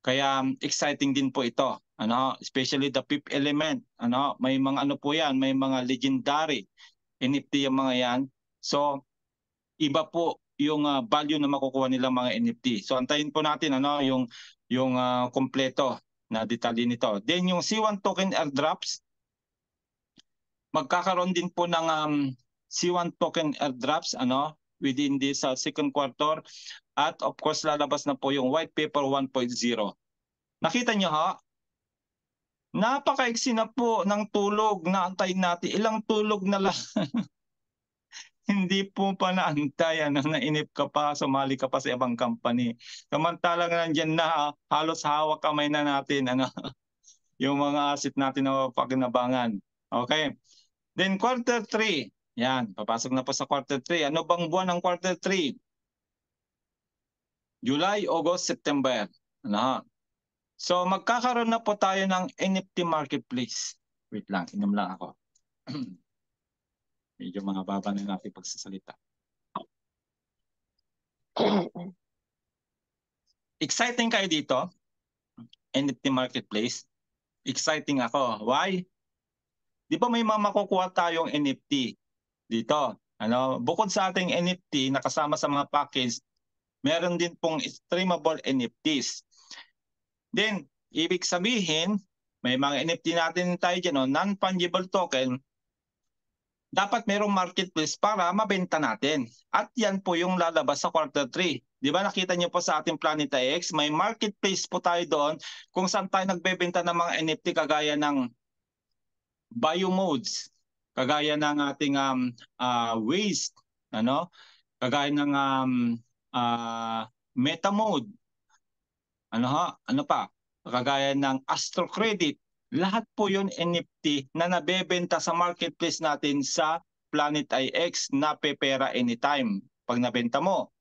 Kaya exciting din po ito. Especially the PIP element. May mga po yan, may mga legendary NFT yung mga yan. So iba po yung value na makukuha nila mga NFT. So antayin po natin yung kompleto na detalye nito. Then yung C1 token airdrops, magkakaroon din po ng C1 token airdrops within this second quarter. At of course lalabas na po yung white paper 1.0. Nakita nyo Napakaiksi na po ng tulog na antayin natin. Ilang tulog na lang. Hindi po pa naantay, nainip ka pa, sumali ka pa sa ibang company. Samantalang nandiyan na, halos hawak kamay na natin, yung mga asset natin na pagkinabangan. Okay. Then quarter 3. Yan, papasok na po sa quarter 3. Ano bang buwan ng quarter 3? July, August, September. So magkakaroon na po tayo ng NFT marketplace. Wait lang, inom lang ako. Medyo mga baba na natin pagsasalita. Exciting kayo dito? NFT marketplace? Exciting ako. Why? Di ba may makukuha tayong NFT dito? Bukod sa ating NFT na kasama sa mga package, meron din pong streamable NFTs. Then, ibig sabihin, may mga NFT natin tayo dyan, non-fungible token, dapat merong marketplace para mabenta natin. At yan po yung lalabas sa quarter 3. Di ba nakita niyo po sa ating Planet X, may marketplace po tayo doon kung saan tayo nagbebenta ng mga NFT kagaya ng biomodes, kagaya ng ating waste, kagaya ng meta mode, ano pa, kagaya ng Astro Credit. Lahat po yun NFT na nabebenta sa marketplace natin sa Planet IX na pepera anytime pag nabenta mo.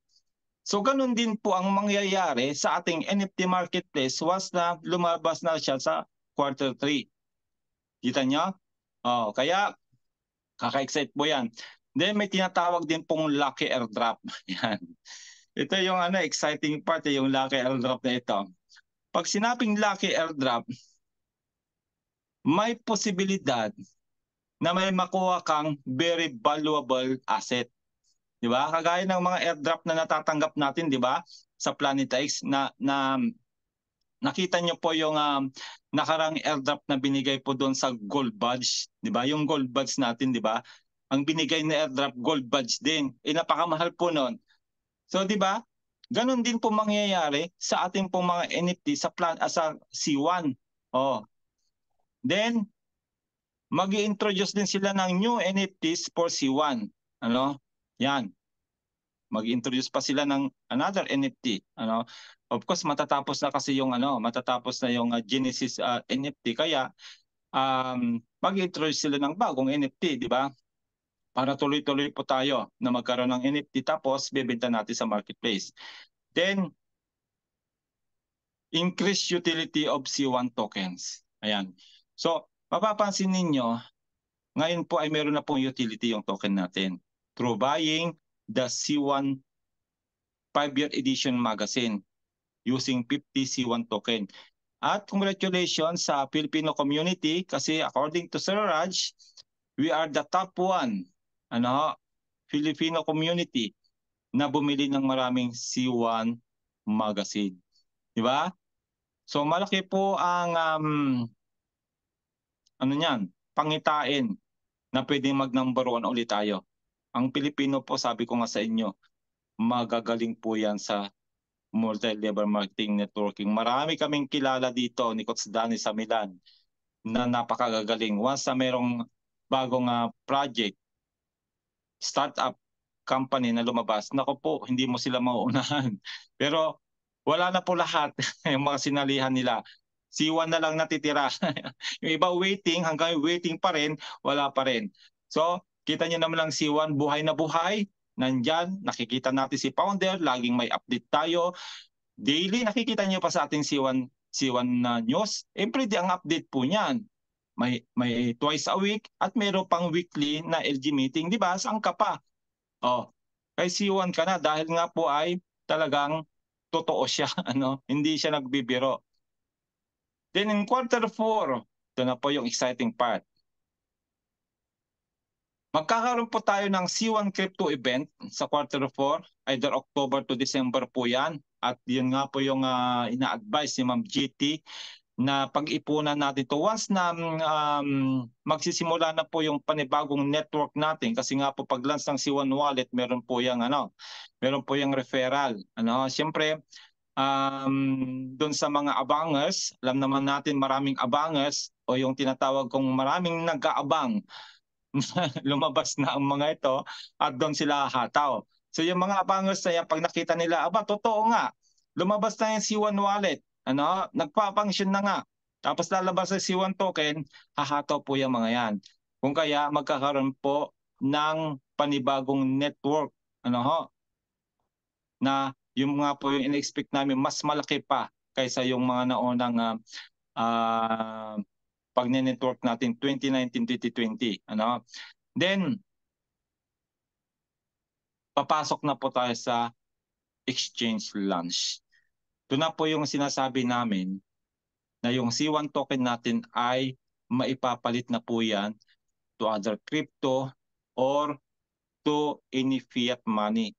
So ganun din po ang mangyayari sa ating NFT marketplace once na lumabas na siya sa quarter 3. Kita nyo? Kaya kaka-excite po yan. Then may tinatawag din pong lucky airdrop. Yan. Ito yung exciting part, yung lucky airdrop na ito. Pag sinabing lucky airdrop, may posibilidad na may makuha kang very valuable asset. Di ba? Kagaya ng mga airdrop na natatanggap natin, di ba? Sa Planet X na nakita nyo po yung nakarang airdrop na binigay po doon sa gold badge, di ba? Yung gold badge natin, di ba? Ang binigay na airdrop gold badge din. Napakamahal po noon. So, di ba? Ganon din po mangyayari sa ating pong mga NFT sa sa C1. Then, mag-i-introduce din sila ng new NFTs for C1. Yan. Mag-i-introduce pa sila ng another NFT. Of course, matatapos na kasi yung matatapos na yung Genesis NFT, kaya mag-i-introduce sila ng bagong NFT, di ba? Para tuloy-tuloy po tayo na magkaroon ng NFT tapos bebenta natin sa marketplace. Then, increase utility of C1 tokens. Ayan. So, mapapansin ninyo, ngayon po ay meron na pong utility yung token natin through buying the C1 5-year edition magazine using 50 C1 token. At congratulations sa Filipino community kasi according to Sir Raj, we are the top one Filipino community na bumili ng maraming C1 magazine. Di ba? So malaki po ang pangitain na pwedeng mag-number 1 ulit tayo. Ang Pilipino po, sabi ko nga sa inyo, magagaling po yan sa multi-level marketing networking. Marami kaming kilala dito ni Coach Danny sa Milan na napakagagaling. Once na merong bagong project, startup company na lumabas, nako po, hindi mo sila mauunahan. Pero wala na po lahat yung mga sinalihan nila. C1 na lang natitira. Yung iba waiting, hanggang waiting pa rin, wala pa rin. So, kita nyo naman lang C1, buhay na buhay. Nandyan, nakikita natin si founder, laging may update tayo. Daily, nakikita nyo pa sa ating C1 na news. Everyday ang update po niyan. May twice a week at mayroon pang weekly na LG meeting. Di ba? Saan ka pa? Kay C1 ka na dahil nga po ay talagang totoo siya. Hindi siya nagbibiro. Then in quarter 4, ito na po yung exciting part. Magkakaroon po tayo ng C1 Crypto event sa quarter 4, either October to December po yan. At yun nga po yung ina-advise ni Ma'am GT na pag-ipunan natin to once na magsisimula na po yung panibagong network natin kasi nga po pag-launch ng C1 Wallet meron po yung referral. Siyempre doon sa mga abangers. Alam naman natin maraming abangers o yung tinatawag kong maraming nag-aabang lumabas na ang mga ito at doon sila hataw. So yung mga abangers na yan, pag nakita nila, aba, totoo nga, lumabas na yung C1 wallet, ano, nagpa-function na nga. Tapos lalabas sa C1 token, hahataw po yung mga yan. Kung kaya magkakaroon po ng panibagong network, ano ho, na yung mga po yung in-expect namin mas malaki pa kaysa yung mga naunang pag-network natin 2019-2020. Ano? Then, papasok na po tayo sa exchange launch. Ito na po yung sinasabi namin na yung C1 token natin ay maipapalit na po yan to other crypto or to any fiat money.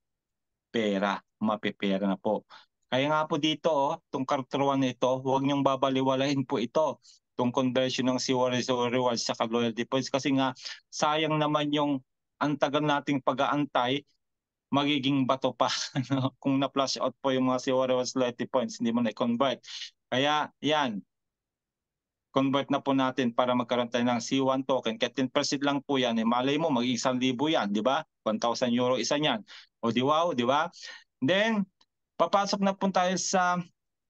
Pera, mapipera na po. Kaya nga po dito, itong karturuan na ito, huwag niyong babaliwalahin po ito. Itong conversion ng C1 rewards sa loyalty points kasi nga sayang naman yung antagal nating pag-aantay, magiging bato pa kung na-flash out po yung mga C1 rewards loyalty points, hindi mo na-convert. Kaya yan, convert na po natin para magkaroon tayo ng C1 token. Kaya 10% lang po yan. Malay mo, mag-1,000 yan, di ba? 1,000 euro isa yan. O di wow, di ba? Then, papasok na po tayo sa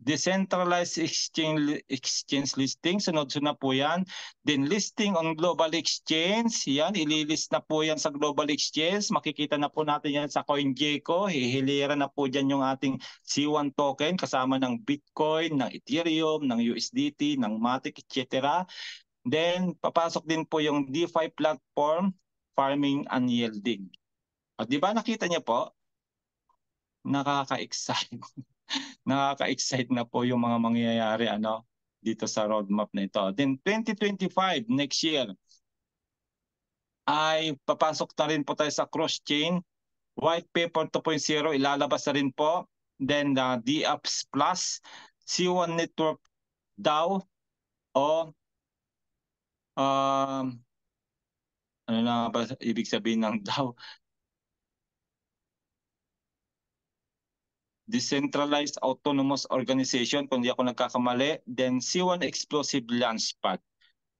decentralized exchange listing. Sunod-sunod na po yan. Then listing on global exchange. Yan, ililist na po yan sa global exchange. Makikita na po natin yan sa CoinGecko. Hihilira na po dyan yung ating C1 token kasama ng Bitcoin, ng Ethereum, ng USDT, ng Matic, etc. Then, papasok din po yung DeFi platform, farming and yielding. At di ba nakita niyo po? Nakaka-excite. Nakaka-excite na po yung mga mangyayari dito sa roadmap na ito. Then 2025, next year, ay papasok na rin po tayo sa cross-chain. White Paper 2.0, ilalabas na rin po. Then DApps Plus, C1 Network DAO, o ano na ba ibig sabihin ng DAO? Decentralized Autonomous Organization, kung di ako nagkakamali. Then C1 Explosive Launchpad.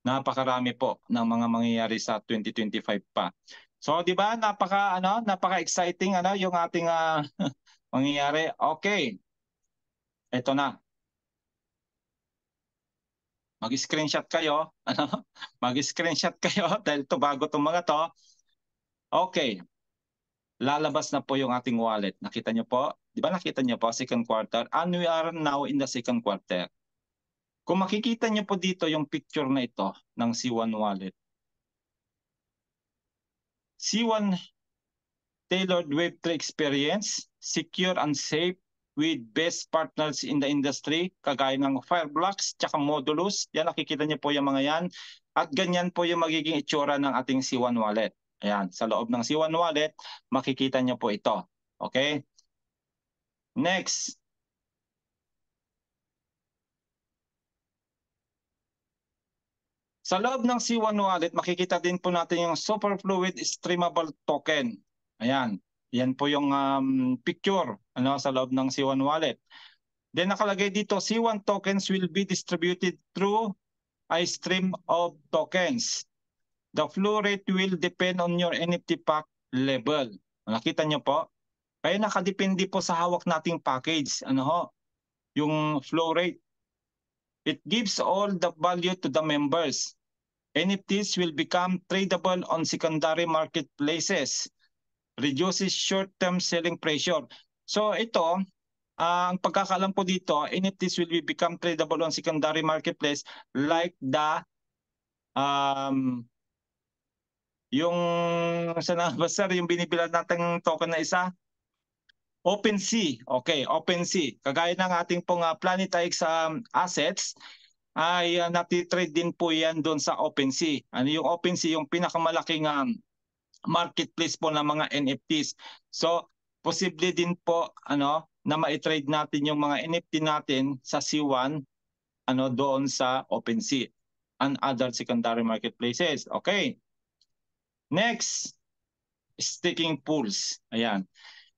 Napakarami po ng mga mangyayari sa 2025 pa. So, di ba? Napaka-exciting yung ating mangyayari. Okay. Ito na. Mag-screenshot kayo. Mag-screenshot kayo dahil ito bago itong mga to. Okay. Lalabas na po yung ating wallet. Nakita nyo po? Di ba nakita nyo po? Second quarter. And we are now in the second quarter. Kung makikita nyo po dito yung picture na ito ng C1 wallet. C1 tailored Web3 experience, secure and safe with best partners in the industry, kagaya ng Fireblocks, tsaka Modulus. Yan, nakikita niyo po yung mga yan. At ganyan po yung magiging itsura ng ating C1 wallet. Ayan, sa loob ng C1 wallet, makikita niyo po ito. Okay? Next. Sa loob ng C1 wallet, makikita din po natin yung Superfluid Streamable Token. Ayan. Yan po yung picture sa loob ng C1 wallet. Then nakalagay dito, C1 tokens will be distributed through a stream of tokens. The flow rate will depend on your NFT pack level. Nakita nyo po? Kaya nakadepende po sa hawak nating package. Yung flow rate. It gives all the value to the members. NFTs will become tradable on secondary marketplaces. Reduces short-term selling pressure. So ito, ang pagkakaalam po dito, NFTs will become tradable on secondary marketplace like the yung basta yung binibilan natin token na isa, OpenSea. Okay, OpenSea. Kagaya ng ating pong Planetix assets, ay natitrade din po yan doon sa OpenSea. Yung OpenSea, yung pinakamalaking marketplace po ng mga NFTs. So, posible din po na ma-trade natin yung mga NFT natin sa C1 doon sa OpenSea and other secondary marketplaces. Okay. Next, staking pools. Ayan.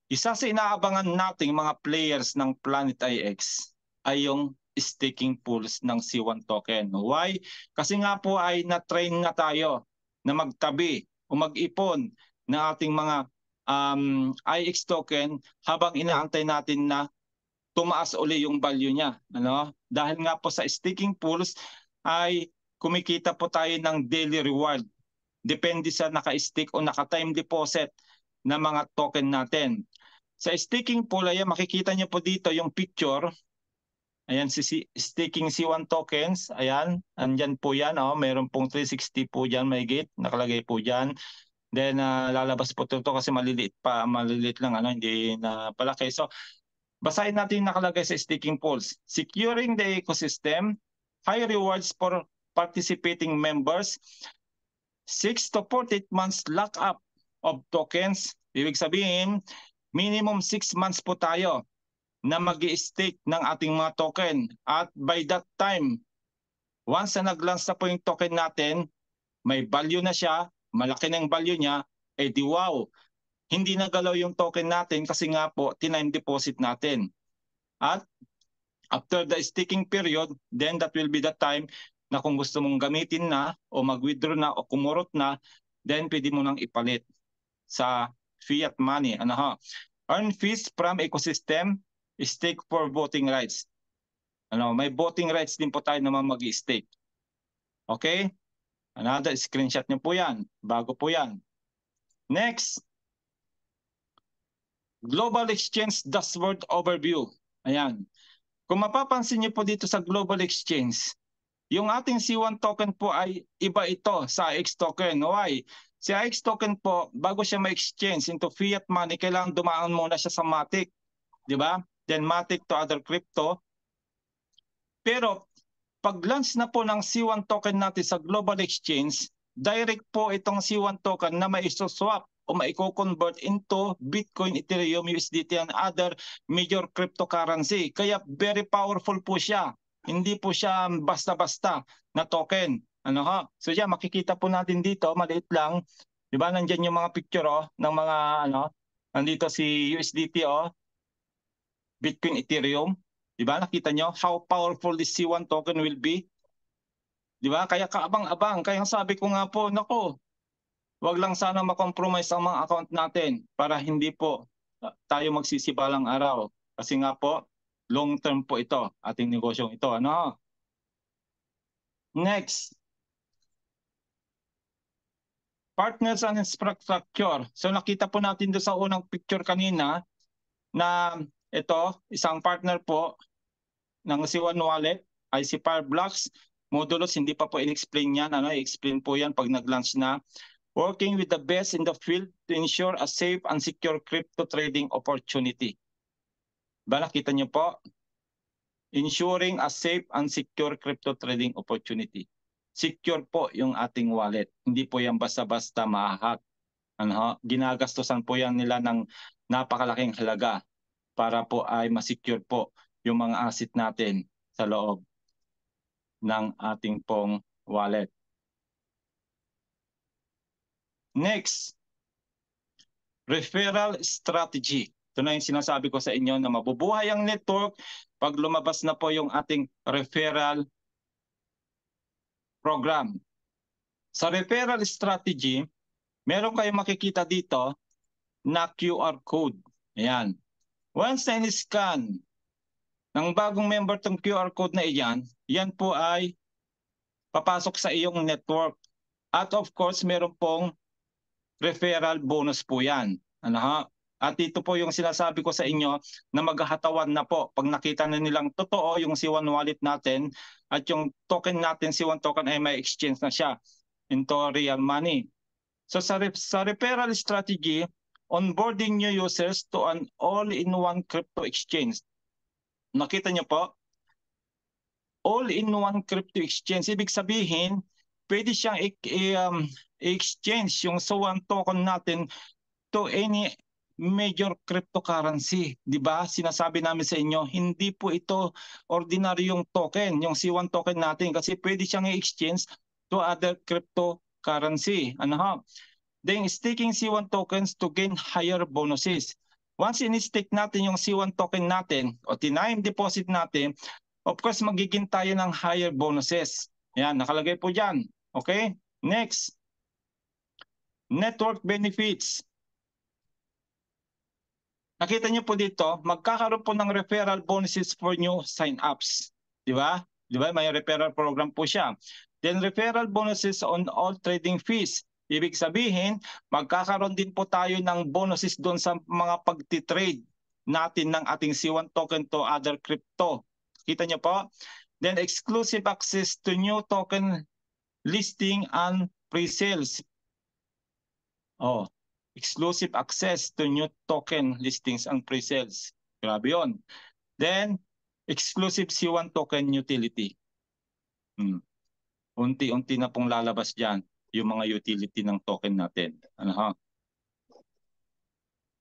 Isa sa inaabangan nating mga players ng Planet IX ay yung staking pools ng C1 token. Why? Kasi nga po ay na-train na tayo na magtabi o mag-ipon ng ating mga IX token habang inaantay natin na tumaas uli yung value niya. Ano? Dahil nga po sa staking pools ay kumikita po tayo ng daily reward. Depende sa naka-stake o naka-time deposit na mga token natin. Sa staking pool, ayan, makikita niyo po dito yung picture. Ayan, staking C1 tokens. Ayan, andyan po yan. Oh, meron pong 360 po dyan, may gate. Nakalagay po dyan. Then, lalabas po ito kasi maliliit pa. Maliliit lang, ano, hindi na palaki. So, basahin natin yung nakalagay sa staking pools. Securing the ecosystem, high rewards for participating members, 6 to 48 months lockup of tokens. Ibig sabihin, minimum 6 months po tayo na mag-i-stake ng ating mga token. At by that time, once na nag-launch na po yung token natin, may value na siya, malaki na yung value niya, eh di wow, hindi nagalaw yung token natin kasi nga po, tinime deposit natin. At after the staking period, then that will be the time na kung gusto mong gamitin na o mag-withdraw na o kumurot na, then pwede mo nang ipalit sa fiat money. Ano ha? Earn fees from ecosystem, stake for voting rights. Ano, may voting rights din po tayo naman mag-stake. Okay? Another screenshot niyo po yan. Bago po yan. Next. Global Exchange Dashboard Overview. Ayan. Kung mapapansin niyo po dito sa Global Exchange, yung ating C1 token po ay iba ito sa X token. Why? Si X token po, bago siya ma-exchange into fiat money, kailangan dumaan muna siya sa Matic. Di ba? Then Matic to other crypto. Pero pag launch na po ng C1 token natin sa Global Exchange, direct po itong C1 token na mai-swap o mai-convert into Bitcoin, Ethereum, USDT and other major cryptocurrency. Kaya very powerful po siya. Hindi po siya basta-basta na token. Ano ha? So yan, makikita po natin dito, maliit lang. Di ba? Nandiyan yung mga picture ng mga ano, nandito si USDT Bitcoin, Ethereum. Di ba? Nakita nyo how powerful this C1 token will be? Di ba? Kaya kaabang-abang. Kaya sabi ko nga po, nako, wag lang sana makompromise ang mga account natin para hindi po tayo magsisibalang araw. Kasi nga po, long term po ito, ating negosyong ito. Ano? Next. Partners and infrastructure. So nakita po natin doon sa unang picture kanina na ito, isang partner po ng C1 Wallet ay si Fireblocks. Modulus, hindi pa po in-explain yan. Ano? I-explain po yan pag nag-launch na. Working with the best in the field to ensure a safe and secure crypto trading opportunity. Ba, nakita niyo po? Ensuring a safe and secure crypto trading opportunity. Secure po yung ating wallet. Hindi po yan basta-basta ma-hack. Ano, ginagastosan po yan nila ng napakalaking halaga para po ay ma-secure po yung mga asset natin sa loob ng ating pong wallet. Next, referral strategy. Ito na yung sinasabi ko sa inyo na mabubuhay ang network pag lumabas na po yung ating referral program. Sa referral strategy, meron kayong makikita dito na QR code. Ayan. Once na in-scan ng bagong member tong QR code na iyan, yan po ay papasok sa iyong network. At of course, meron pong referral bonus po yan. Ano ha? At ito po yung sinasabi ko sa inyo na maghahatawan na po pag nakita na nilang totoo yung C1 wallet natin at yung token natin, C1 token ay may exchange na siya into real money. So sa referral strategy, onboarding new users to an all-in-one crypto exchange. Nakita niyo po? All-in-one crypto exchange. Ibig sabihin, pwede siyang i-exchange yung C1 token natin to any major cryptocurrency. Di ba? Sinasabi namin sa inyo, hindi po ito ordinaryong token, yung C1 token natin kasi pwede siyang i-exchange to other cryptocurrency. Ano ha? Then staking C1 tokens to gain higher bonuses. Once in-stake natin yung C1 token natin o tinime deposit natin, of course, magiging tayo ng higher bonuses. Yan, nakalagay po dyan. Okay? Next. Network benefits. Nakita niyo po dito, magkakaroon po ng referral bonuses for new sign-ups. Di ba? Di ba? May referral program po siya. Then referral bonuses on all trading fees. Ibig sabihin, magkakaroon din po tayo ng bonuses doon sa mga pagtitrade natin ng ating C1 token to other crypto. Kita niyo po? Then exclusive access to new token listing and pre-sales. Oh, exclusive access to new token listings and pre-sales. Grabe yun. Then, exclusive C1 token utility. Unti-unti na pong lalabas dyan yung mga utility ng token natin. Ano ha?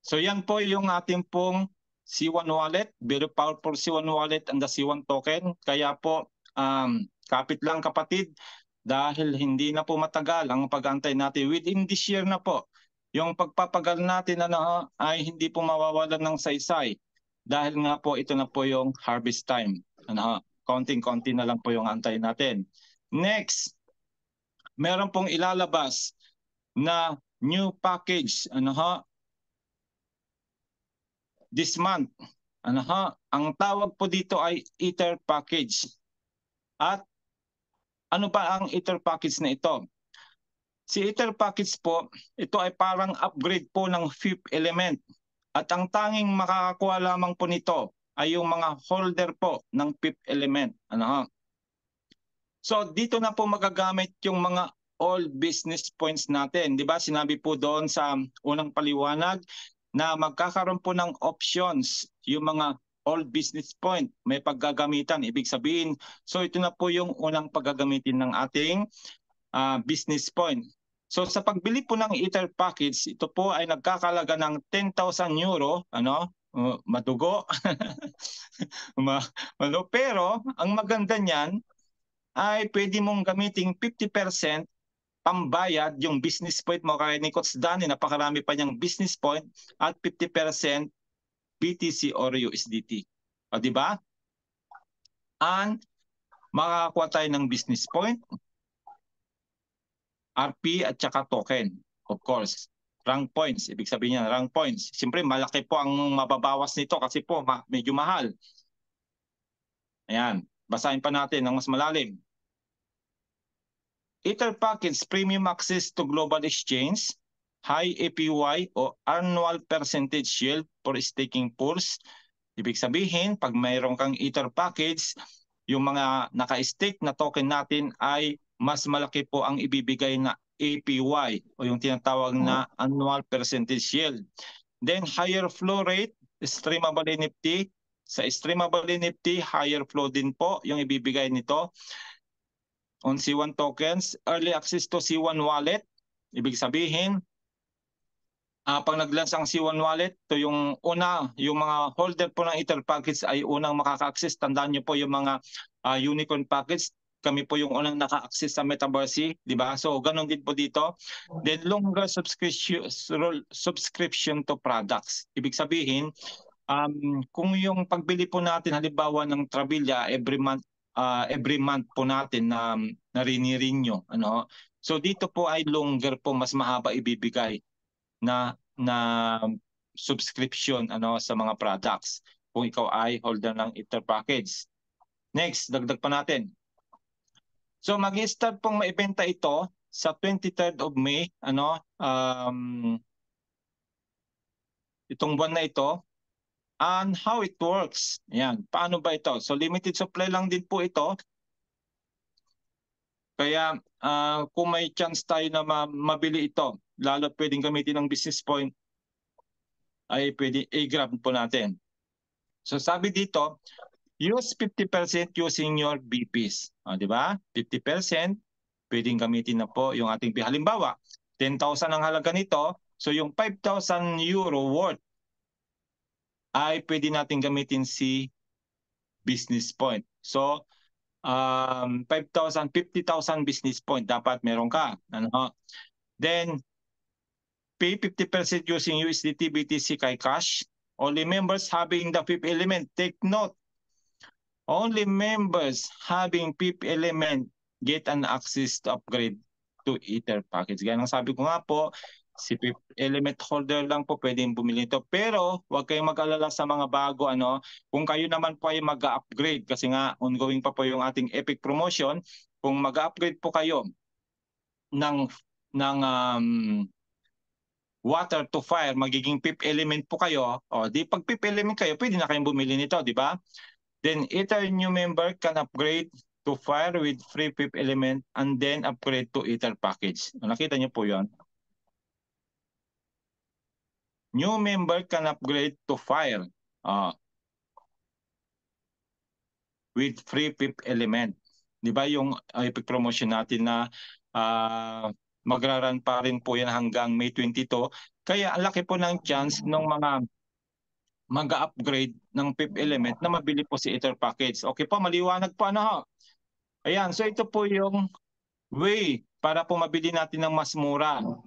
So yan po yung ating pong C1 wallet. Very powerful C1 wallet and the C1 token. Kaya po, kapit lang kapatid, dahil hindi na po matagal ang pag-antay natin. Within this year na po, yung pagpapagal natin ay hindi po mawawalan ng saysay. Dahil nga po ito na po yung harvest time. Konting-konti na lang po yung antay natin. Next, meron pong ilalabas na new package. This month. Ang tawag po dito ay Ether package. At ano ba ang Ether package na ito? Si Ether package po, ito ay parang upgrade po ng fifth element. At ang tanging makakakuha lamang po nito ay yung mga holder po ng fifth element. So dito na po magagamit yung mga all business points natin. Di ba? Sinabi po doon sa unang paliwanag na magkakaroon po ng options yung mga all business point. May paggagamitan. Ibig sabihin, so ito na po yung unang paggagamitin ng ating business point. So sa pagbili po ng Ether package, ito po ay nagkakalaga ng 10,000 euro, madugo. Pero ang maganda niyan ay pwede mong gamiting 50% pambayad yung business point mo. Kaya ni Coach Danny, napakarami pa niyang business point at 50% BTC or USDT. O di ba? And makakakuha tayo ng business point, RP at saka token. Of course, rank points. Ibig sabihin niya, rank points. Siyempre, malaki po ang mababawas nito kasi po medyo mahal. Ayan, basahin pa natin ng mas malalim. Ether package, premium access to global exchange, high APY o annual percentage yield for staking pools. Ibig sabihin, pag mayroon kang Ether package, yung mga naka-stake na token natin ay mas malaki po ang ibibigay na APY o yung tinatawag na annual percentage yield. Then higher flow rate, streamable NFT. Sa streamable NFT, higher flow din po yung ibibigay nito. On C1 tokens, early access to C1 wallet. Ibig sabihin, pag nag-launch ang C1 wallet, to yung mga holder po ng Ether package ay unang makaka-access. Tandaan nyo po yung mga unicorn package. Kami po yung unang naka-access sa Metaverse, di ba? So ganun din po dito. Then longer subscription to products. Ibig sabihin, kung yung pagbili po natin halimbawa ng Travilla every month po natin na rini-renew, So dito po ay longer po, mas mahaba ibibigay na subscription sa mga products kung ikaw ay holder ng Ether package. Next, dagdag pa natin. So mag-start pong maibenta ito sa 23rd of May, itong buwan na ito. And how it works. Yan, paano ba ito? So limited supply lang din po ito. Kaya kung may chance tayo na mabili ito, lalo pwedeng gamitin ng business point, ay pwede i-grab po natin. So sabi dito, use 50% using your BPs. Di ba? 50% pwedeng gamitin na po yung ating halimbawa, 10,000 ang halaga nito. So yung 5,000 euro worth ay pwede natin gamitin si business point. So 5,000, 50,000 business point dapat meron ka. Then pay 50% using USDT, BTC, kay cash. Only members having the fifth element. Take note. Only members having fifth element get an access to upgrade to Ether package. Gaya ng sabi ko nga po, si fifth element holder lang po pwedeng bumili nito. Pero huwag kayong mag-alala sa mga bago. Kung kayo naman po ay mag-upgrade, kasi nga ongoing pa po yung ating Epic promotion, kung mag-upgrade po kayo ng water to fire, magiging fifth element po kayo, di pag fifth element kayo, pwede na kayong bumili nito, di ba? Then Ether new member can upgrade to fire with free fifth element and then upgrade to Ether package. Nakita niyo po yon. New member can upgrade to fire with free fifth element. Di ba yung Epic promotion natin na magraran pa rin po yan hanggang May 22. Kaya ang laki po ng chance ng mga mag-upgrade ng fifth element na mabili po si Ether package. Okay po, maliwanag po ho. Ayan, so ito po yung way para po mabili natin ng mas mura. Ho?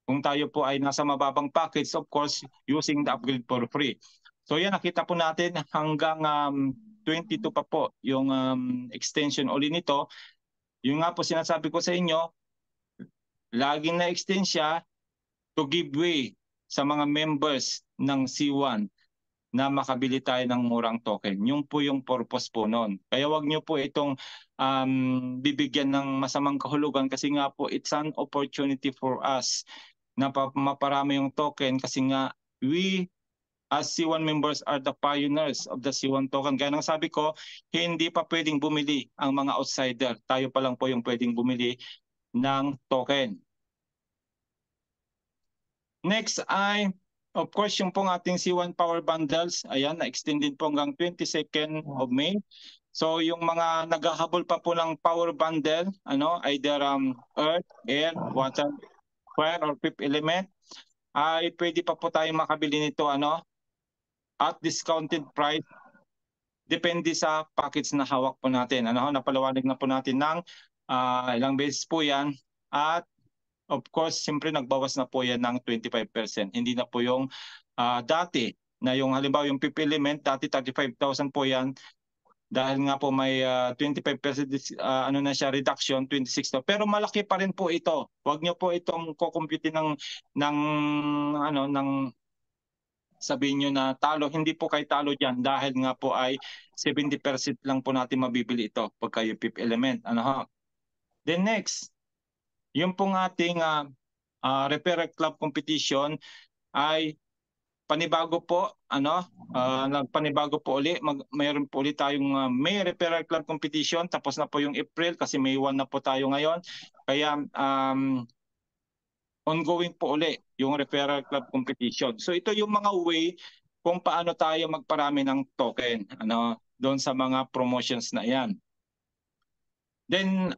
Kung tayo po ay nasa mababang package, of course, using the upgrade for free. So yan, nakita po natin hanggang 22 pa po yung extension uli nito. Yung nga po sinasabi ko sa inyo, laging na-extend siya to give way sa mga members ng C1 na makabili tayo ng murang token. Yung po yung purpose po noon. Kaya wag nyo po itong bibigyan ng masamang kahulugan kasi nga po it's an opportunity for us na maparami yung token kasi nga we as C1 members are the pioneers of the C1 token. Kaya nang sabi ko, hindi pa pwedeng bumili ang mga outsider. Tayo pa lang po yung pwedeng bumili ng token. Next ay, of course, yung pong ating C1 Power Bundles. Ayan, na-extended po hanggang 22nd of May. So yung mga naghahabol pa po ng Power Bundle, either Earth, Air, Water, Fire, or Fifth Element, ay pwede pa po tayong makabili nito at discounted price. Depende sa package na hawak po natin. Napalawanig na po natin ng ilang beses po yan. At of course, siyempre nagbawas na po yan ng 25%. Hindi na po yung dati na yung halimbawa yung fifth element, dati 35,000 po yan. Dahil nga po may 25% na siya reduction, 26,000. Pero malaki pa rin po ito. Huwag niyo po itong kukumpute ng sabihin nyo na talo. Hindi po kayo talo dyan dahil nga po ay 70% lang po natin mabibili ito pag kayo fifth element. Then next, yung pong ating referral club competition ay panibago po, nagpanibago po uli. Mayroon po ulit tayong May referral club competition. Tapos na po yung April kasi May 1 na po tayo ngayon. Kaya ongoing po uli yung referral club competition. So ito yung mga way kung paano tayo magparami ng token doon sa mga promotions na yan. Then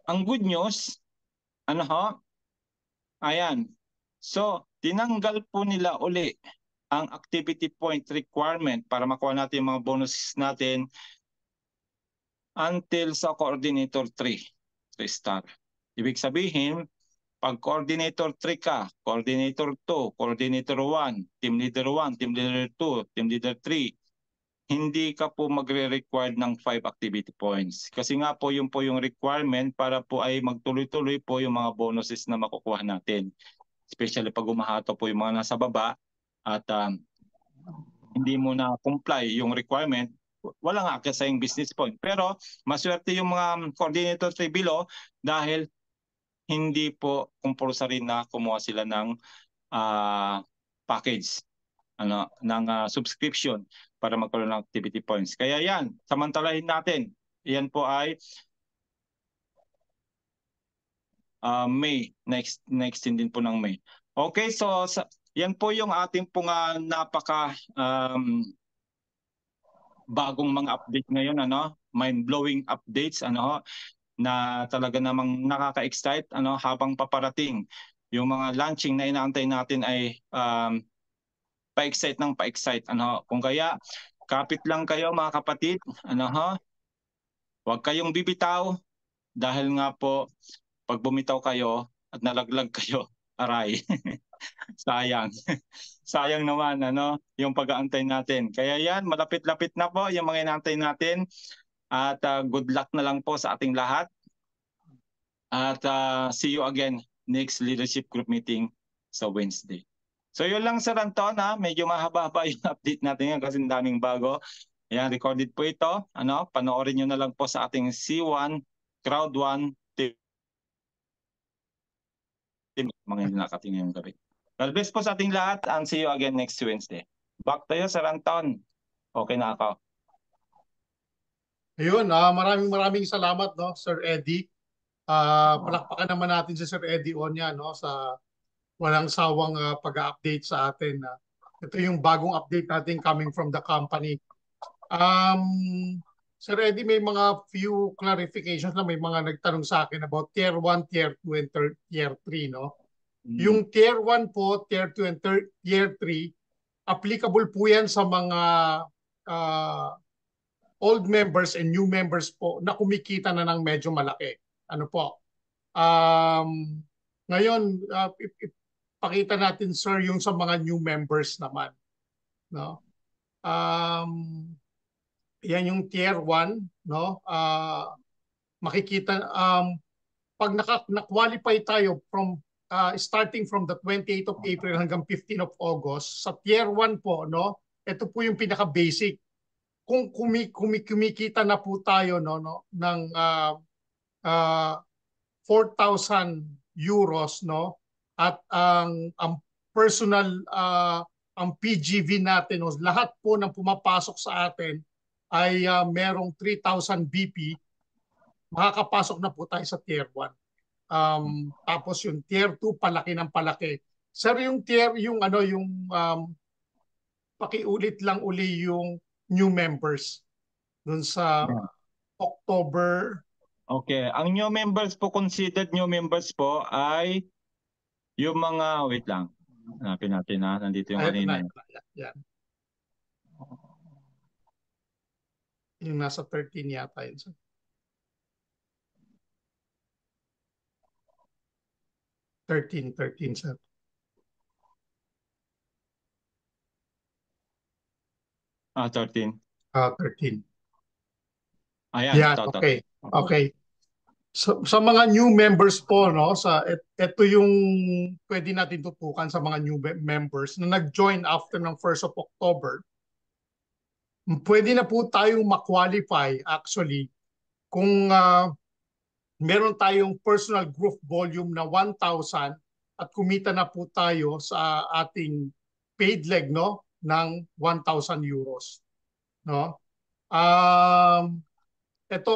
ang good news, ayan. So tinanggal po nila uli ang activity point requirement para makuha natin yung mga bonuses natin until sa coordinator 3 star. Ibig sabihin, pag coordinator 3 ka, coordinator 2, coordinator 1, team leader 1, team leader 2, team leader 3, hindi ka po magre-require ng 5 activity points. Kasi nga po yung requirement para po ay magtuloy-tuloy po yung mga bonuses na makukuha natin. Especially pag umahato po yung mga nasa baba at hindi mo na comply yung requirement, wala nga kasi yung business point. Pero maswerte yung mga coordinator 3 below dahil hindi po compulsory na kumuha sila ng package, ng subscription para magkaroon ng activity points. Kaya yan, samantalahin natin. Yan po ay May, next din po ng May. Okay, so yan po yung ating pong napaka bagong mga update ngayon, mind-blowing updates, na talaga namang nakaka-excite habang paparating yung mga launching na inaantay natin ay pa-excite ng pa-excite. Kung kaya kapit lang kayo mga kapatid, huwag kayong bibitaw dahil nga po pag bumitaw kayo at nalaglag kayo, aray. Sayang. Sayang naman ano, yung pag-aantay natin. Kaya yan, malapit-lapit na po yung mga inaantay natin at good luck na lang po sa ating lahat. At see you again next leadership group meeting sa Wednesday. So yun lang Sir Anton ha, medyo mahaba-haba yung update natin yan kasi daming bago. Ayan, recorded po ito. Ano, panoorin nyo na lang po sa ating C1 Crowd 1 team. Mga hindi nakatingin yung gabi. God bless po sa ating lahat and see you again next Wednesday. Back to you, Sir Anton. Okay na ako. Ayun, maraming salamat, no, Sir Eddie. Palakpakan naman natin si Sir Eddie Onya, no, sa walang sawang pag-update sa atin. Ito yung bagong update natin coming from the company. Sir Eddie, may mga few clarifications na may mga nagtanong sa akin about Tier 1, Tier 2, and Tier 3, no? Yung Tier 1 po, Tier 2, and Tier 3, applicable po yan sa mga uh, old members and new members po na kumikita na ng medyo malaki. Ano po? Ngayon, ipakita natin, sir, yung sa mga new members naman. No? Yan yung Tier 1. No? Makikita, pag na-qualify tayo from starting from the 28th of April hanggang 15th of August, sa Tier 1 po, no? Ito po yung pinaka-basic. Kung kumikita na po tayo ng 4,000 euros, no, at ang personal ang PGV natin, no, lahat po ng pumapasok sa atin ay merong 3,000 BP, makakapasok na po tayo sa Tier 1. Tapos yung Tier 2 palaki ng palaki. Sir, yung pakiulit lang uli yung new members dun sa October. Okay, ang new members po, considered new members po ay yung mga, wait lang, hanapin natin ha, nandito yung kanina. Yan. Yung nasa 13 yata yun. 13, sir. Ah, 13. 13. Ayan, Yan, okay. Okay. So, sa mga new members po, no, ito yung pwede natin tutukan sa mga new members na nag-join after ng 1st of October. Pwede na po tayong ma-qualify actually kung meron tayong personal group volume na 1,000 at kumita na po tayo sa ating paid leg, no, ng 1,000 euros, no? Ito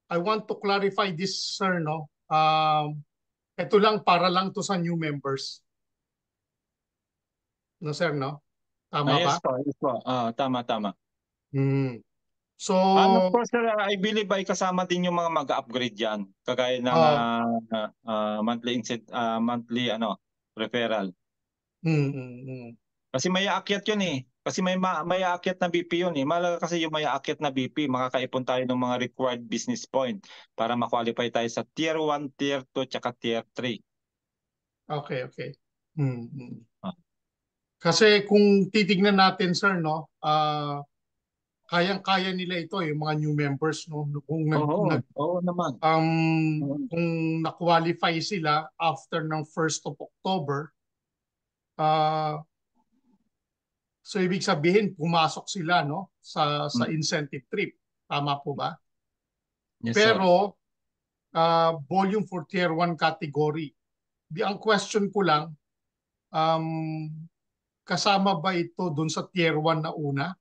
I want to clarify this, sir, no. Ito lang para lang to sa new members. No, sir, no? Tama ba? Yes po. Tama. So, And of course, sir, I believe ay kasama din yung mga mag-upgrade dyan. Kagaya ng monthly referral. Kasi may aakyat yun eh. Kasi may aakyat na BP yun eh. Mahalaga kasi yung may aakyat na BP, makakaipon tayo ng mga required business point para ma-qualify tayo sa Tier 1, Tier 2, tsaka Tier 3. Okay. Kasi kung titignan natin, sir, no, kayang-kaya nila ito, yung mga new members, no, kung naman. Kung na-qualify sila after ng 1st of October, so ibig sabihin pumasok sila, no, sa incentive trip. Tama po ba? Yes, pero volume for Tier 1 category. Ang question ko lang, kasama ba ito dun sa Tier 1 na una?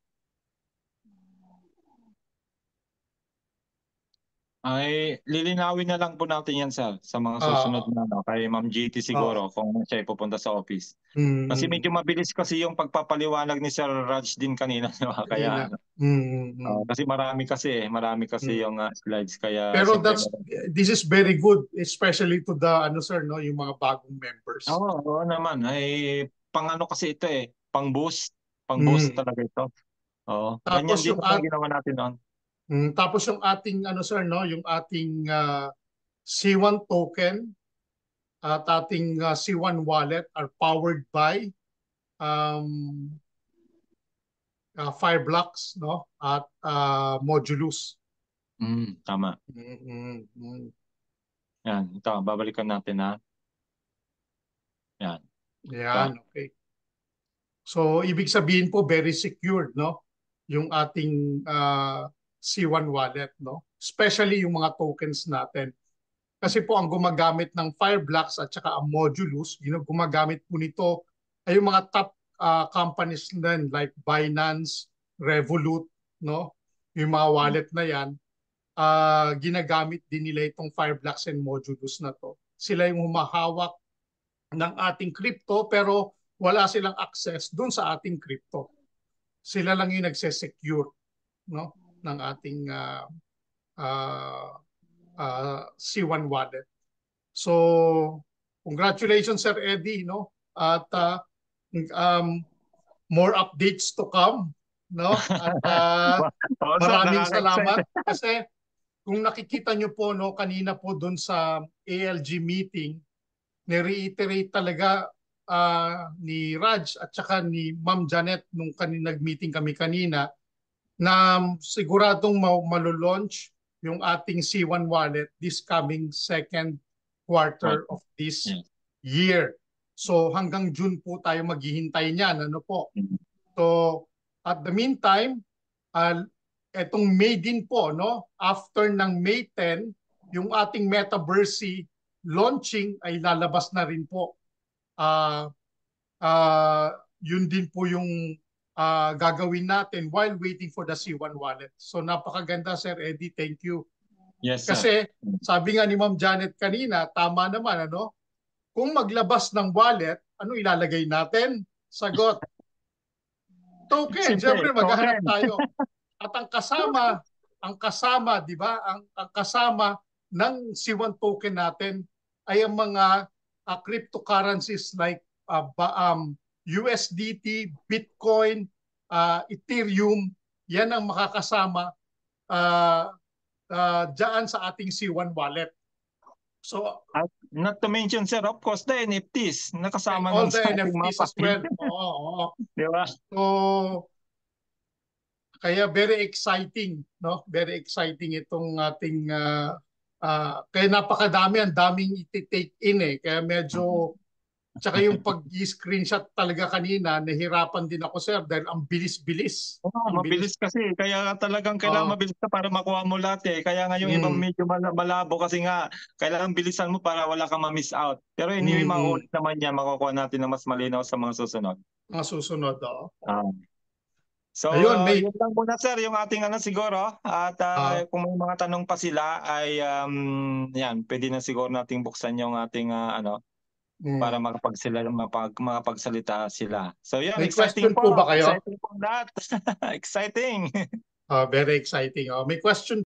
Ay lilinawin na lang po natin yan, sir, sa mga susunod na kay Ma'am GT siguro kung siya ay pupunta sa office. Kasi medyo mabilis kasi yung pagpapaliwanag ni Sir Raj din kanina, kaya kasi marami kasi yung slides, kaya pero this is very good, especially to the sir, no, yung mga bagong members. Oo naman, ay pang kasi ito eh, pang boost talaga ito. Ganyan din ang ginawa natin noon. Tapos yung ating sir, no, yung ating C1 token, at ating C1 wallet are powered by um, Fireblocks, no? At Modulus. Tama. Yan, ito, babalikan natin ha. Yan. Yan, okay. So, ibig sabihin po, very secured, no? Yung ating C1 wallet, no? Especially yung mga tokens natin. Kasi po ang gumagamit ng Fireblocks at saka ang Modulus, gumagamit po nito ay yung mga top companies din like Binance, Revolut, no? Yung mga wallet na yan, ginagamit din nila itong Fireblocks and Modulus na to. Sila yung humahawak ng ating crypto pero wala silang access dun sa ating crypto. Sila lang yung nagse-secure, no, ng ating C1 wallet. So, congratulations Sir Eddie, no? At more updates to come, no? At maraming salamat kasi kung nakikita nyo po, no, kanina po doon sa ALG meeting, ni-reiterate talaga ni Raj at saka ni Ma'am Janet nung nag-meeting kami kanina na siguradong malo-launch yung ating C1 wallet this coming second quarter of this year. So hanggang June po tayo maghihintay niyan, ano po. So at the meantime, etong May din po, no? After ng May 10, yung ating Metaverse launching ay lalabas na rin po. Yun din po yung gagawin natin while waiting for the C1 wallet. So napakaganda Sir Eddie, thank you. Yes, sir. Kasi sabi nga ni Ma'am Janet kanina, tama naman ano, kung maglabas ng wallet, ano ilalagay natin? Sagot, token. Siyempre maghahanap tayo. At ang kasama, di ba? Ang kasama ng C1 token natin ay ang mga cryptocurrencies like USDT, Bitcoin, Ethereum. Yan ang makakasama dyan sa ating C1 wallet. So, not to mention, sir, of course, the NFTs. Nakasama all ng the sa ating NFTs mga as well. Oo. Di ba? So, kaya very exciting, no? Very exciting itong ating kaya napakadami, ang daming iti-take in eh. Kaya medyo tsaka yung pag-screenshot talaga kanina, nahirapan din ako sir dahil ang bilis-bilis. Mabilis kasi. Kaya talagang kailangan mabilis ka para makuha mo lahat eh. Kaya nga yung ibang medyo malabo kasi nga kailangan bilisan mo para wala kang ma-miss out. Pero anyway, mauulit naman yan. Makukuha natin na mas malinaw sa mga susunod. Mga susunod, So, ayun, yun lang muna sir, yung ating siguro. At kung may mga tanong pa sila ay yan, pwede na siguro nating buksan yung ating para makapagsalita sila. So yan, may exciting question po ba kayo? Exciting po lahat. Exciting. Very exciting. May question